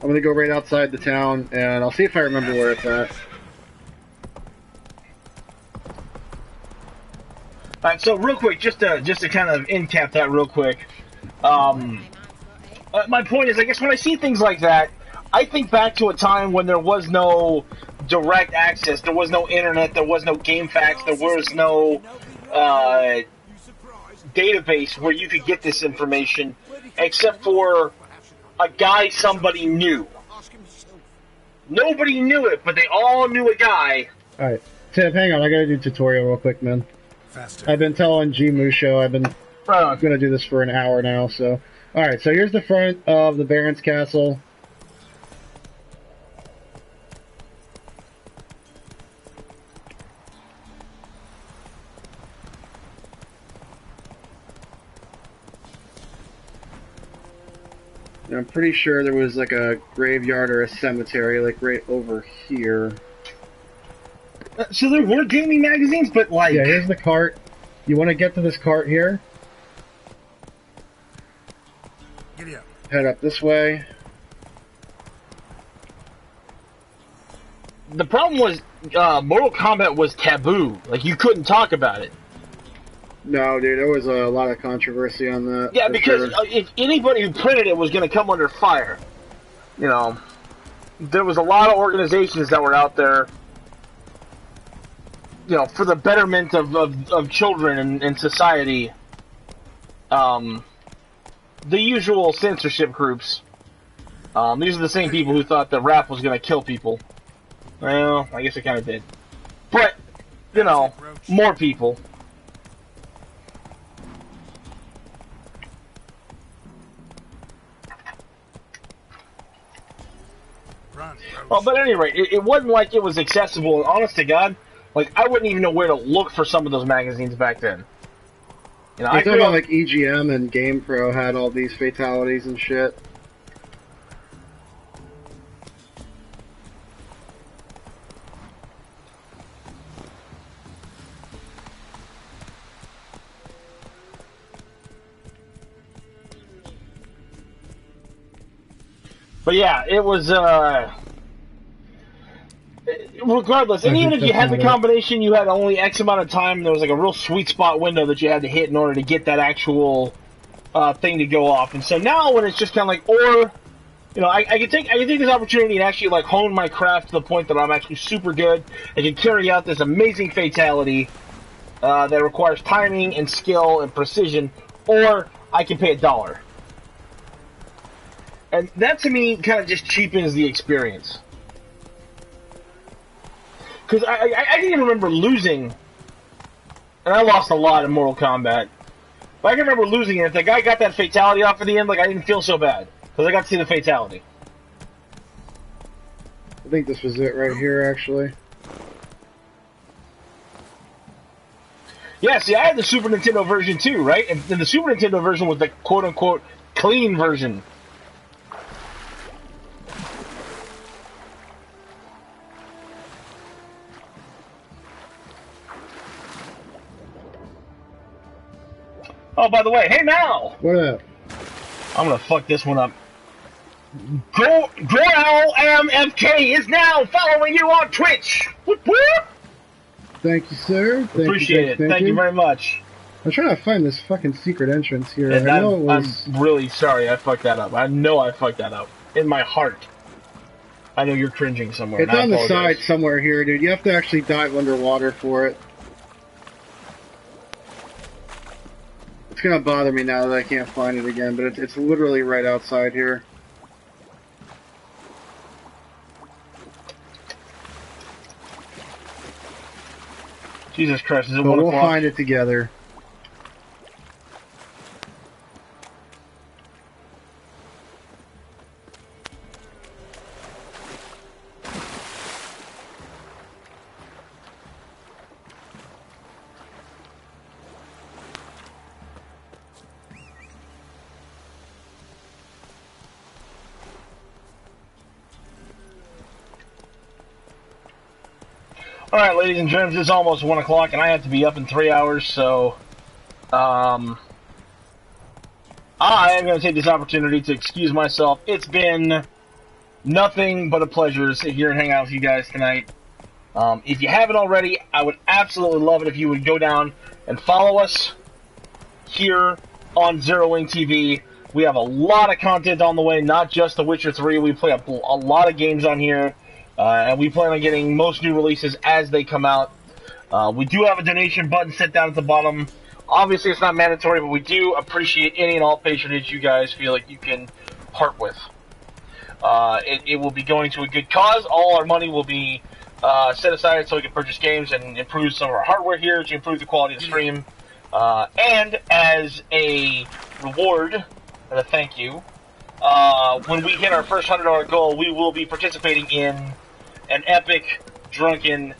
I'm gonna go right outside the town, and I'll see if I remember where it's at. Alright, so real quick, just to kind of end cap that real quick. My point is, I guess when I see things like that, I think back to a time when there was no direct access, there was no internet, there was no GameFAQs, there was no database where you could get this information, except for a guy somebody knew. Nobody knew it, but they all knew a guy. Alright, Tim, hang on, I gotta do tutorial real quick, man. Faster. I've been telling G Musho, I'm gonna do this for an hour now, so... Alright, so here's the front of the Baron's Castle. I'm pretty sure there was like a graveyard or a cemetery like right over here. So there were gaming magazines, but like... Yeah, here's the cart. You want to get to this cart here? Giddy up. Head up this way. The problem was, Mortal Kombat was taboo. Like, you couldn't talk about it. No, dude, there was a lot of controversy on that. Yeah, because sure. if anybody who printed it was going to come under fire, you know, there was a lot of organizations that were out there, you know, for the betterment of children and society. The usual censorship groups. These are the same people who thought that rap was going to kill people. Well, I guess it kind of did. But, you know, more people. Well, but at any rate, it wasn't like it was accessible. And honest to God, like, I wouldn't even know where to look for some of those magazines back then. You know, I thought about, like, EGM and GamePro had all these fatalities and shit. But yeah, it was, regardless, and even if you had the combination, you had only X amount of time, and there was like a real sweet spot window that you had to hit in order to get that actual, thing to go off. And so now when it's just kind of like, or, you know, I can take this opportunity and actually like hone my craft to the point that I'm actually super good and can carry out this amazing fatality, that requires timing and skill and precision, or I can pay $1. And that, to me, kind of just cheapens the experience. Because I can even remember losing, and I lost a lot in Mortal Kombat, but I can remember losing, and if the guy got that fatality off at the end, like, I didn't feel so bad, because I got to see the fatality. I think this was it right here, actually. Yeah, see, I had the Super Nintendo version too, right? And the Super Nintendo version was the quote-unquote clean version. Oh, by the way, hey Mal! What up? I'm gonna fuck this one up. Growl MFK is now following you on Twitch! Whoop whoop! Thank you, sir. Appreciate it. Thank you very much. I'm trying to find this fucking secret entrance here. And I know it was... I'm really sorry I fucked that up. I know I fucked that up. In my heart. I know you're cringing somewhere. It's on the side somewhere here, dude. You have to actually dive underwater for it. It's gonna bother me now that I can't find it again, but it's literally right outside here. Jesus Christ, is it but 1 we'll o'clock? find it together. Alright, ladies and gentlemen, it's almost 1 o'clock, and I have to be up in 3 hours, so, I am going to take this opportunity to excuse myself. It's been nothing but a pleasure to sit here and hang out with you guys tonight. If you haven't already, I would absolutely love it if you would go down and follow us here on XerowingTV. We have a lot of content on the way, not just The Witcher 3. We play a lot of games on here. And we plan on getting most new releases as they come out. We do have a donation button set down at the bottom. Obviously, it's not mandatory, but we do appreciate any and all patronage you guys feel like you can part with. It will be going to a good cause. All our money will be set aside so we can purchase games and improve some of our hardware here to improve the quality of the stream. And as a reward and a thank you, when we hit our first $100 goal, we will be participating in an epic, drunken,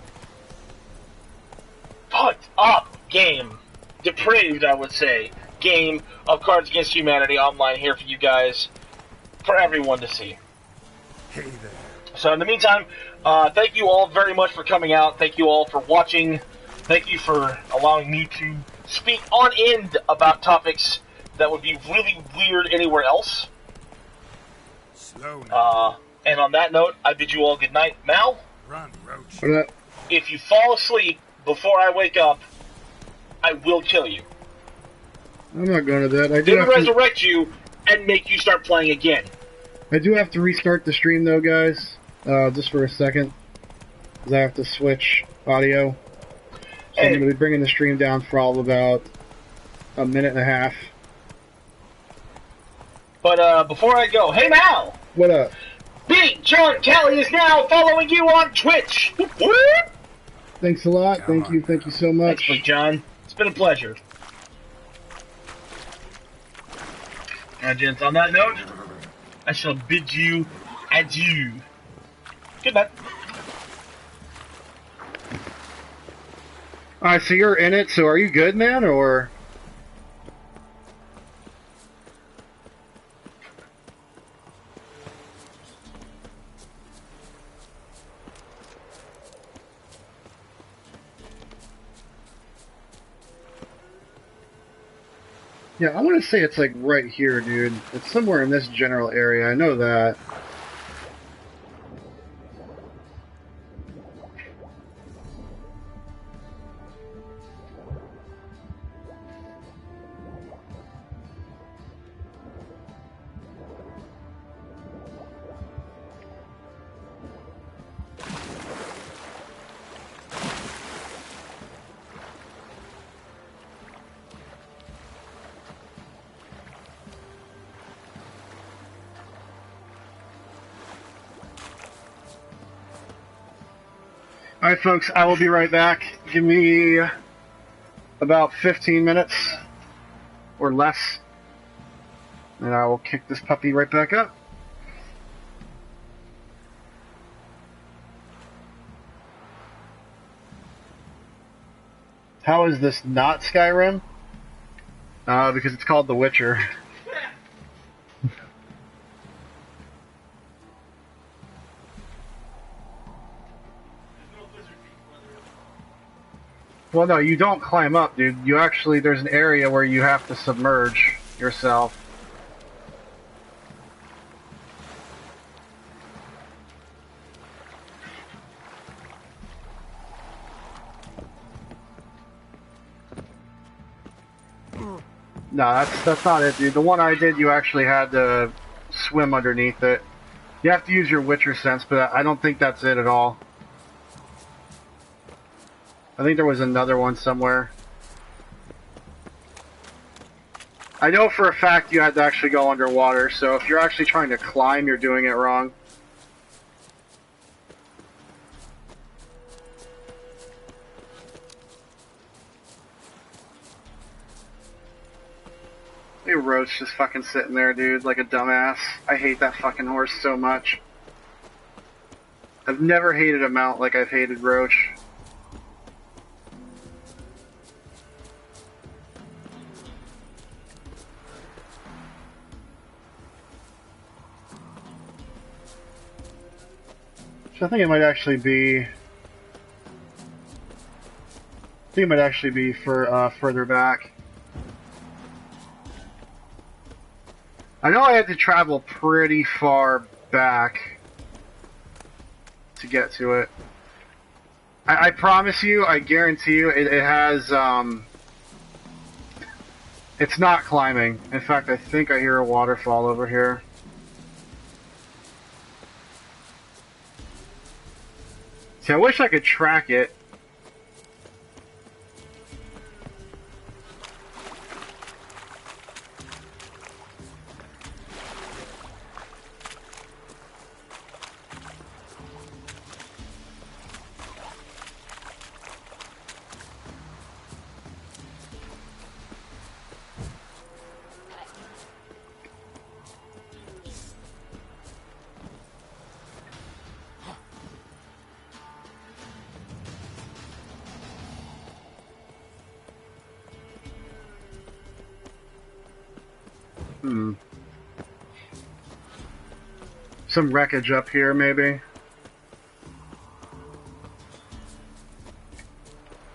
fucked up game, depraved, I would say, game of Cards Against Humanity online here for you guys, for everyone to see. Hey there. So in the meantime, thank you all very much for coming out. Thank you all for watching. Thank you for allowing me to speak on end about topics that would be really weird anywhere else. Slow now. And on that note, I bid you all good night. Mal? Run, Roach. What up? If you fall asleep before I wake up, I will kill you. I'm not going to that. Then resurrect you and make you start playing again. I do have to restart the stream though, guys. Just for a second. Because I have to switch audio. So I'm going to be bringing the stream down for all of about a minute and a half. But before I go, hey Mal! What up? Big John Kelly is now following you on Twitch! Thanks a lot. Thank you so much. Thanks, Big John. It's been a pleasure. Gents, on that note, I shall bid you adieu. Good night. Alright, so you're in it, so are you good, man, or...? Yeah, I want to say it's like right here, dude. It's somewhere in this general area, I know that. Alright folks, I will be right back. Give me about 15 minutes or less, and I will kick this puppy right back up. How is this not Skyrim? Because it's called The Witcher. Well, no, you don't climb up, dude. You actually, there's an area where you have to submerge yourself. No, that's not it, dude. The one I did, you actually had to swim underneath it. You have to use your Witcher sense, but I don't think that's it at all. I think there was another one somewhere. I know for a fact you had to actually go underwater, so if you're actually trying to climb, you're doing it wrong. Hey, Roach just fucking sitting there, dude, like a dumbass. I hate that fucking horse so much. I've never hated a mount like I've hated Roach. So I think it might actually be. For further back. I know I had to travel pretty far back to get to it. I promise you, I guarantee you, it has. It's not climbing. In fact, I think I hear a waterfall over here. See, I wish I could track it. Some wreckage up here, maybe.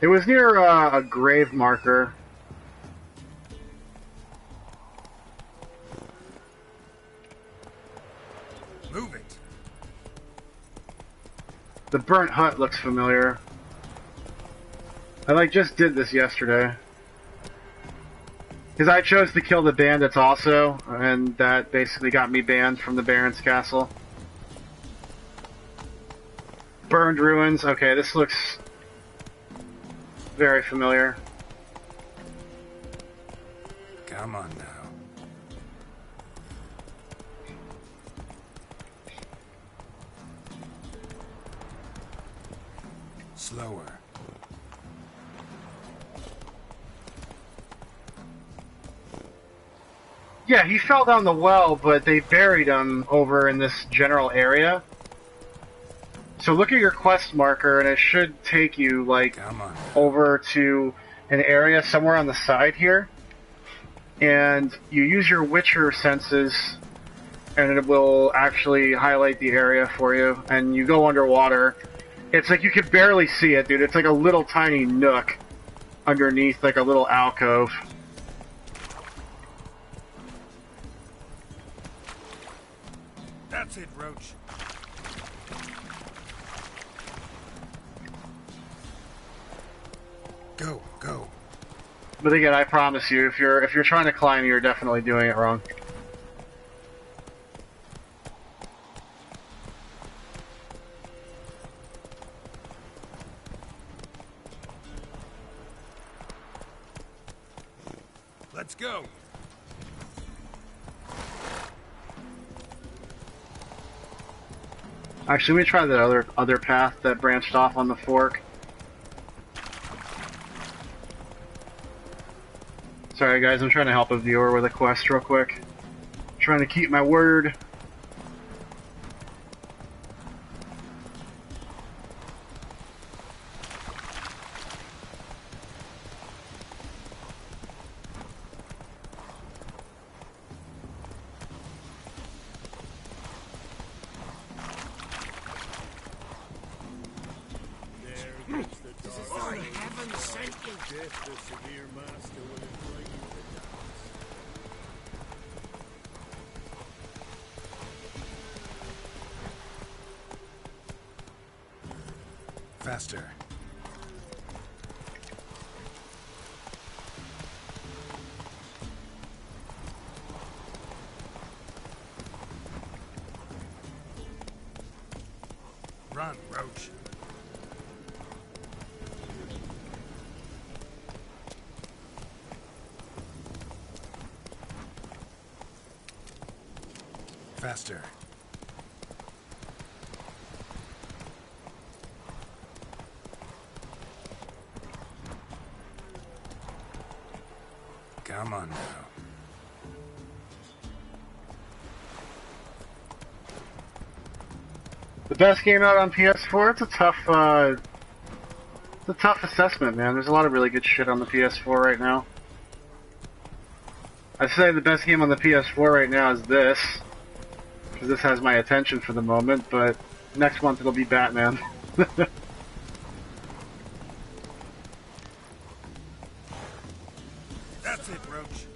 It was near a grave marker. Move it. The burnt hut looks familiar. I just did this yesterday. Because I chose to kill the bandits also, and that basically got me banned from the Baron's Castle. Burned ruins. Okay, this looks very familiar. Come on now. Slower. Yeah, he fell down the well, but they buried him over in this general area. So look at your quest marker, and it should take you, like, over to an area somewhere on the side here. And you use your Witcher senses, and it will actually highlight the area for you. And you go underwater. It's like you can barely see it, dude. It's like a little tiny nook underneath, like a little alcove. That's it, Roach. Go, go. But again, I promise you, if you're trying to climb, you're definitely doing it wrong. Let's go. Actually, let me try that other path that branched off on the fork. Sorry guys, I'm trying to help a viewer with a quest real quick. Trying to keep my word. Faster. Run, Roach. Faster. Come on now. The best game out on PS4? It's a tough assessment, man. There's a lot of really good shit on the PS4 right now. I'd say the best game on the PS4 right now is this, because this has my attention for the moment, but next month it'll be Batman. That's it, Roach.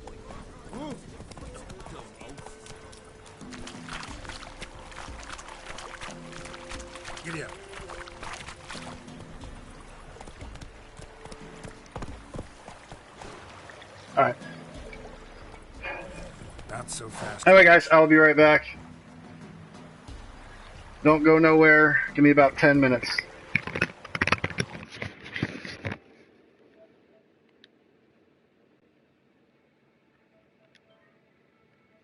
Giddy up. Alright. Not so fast. Anyway guys, I'll be right back. Don't go nowhere. Give me about 10 minutes.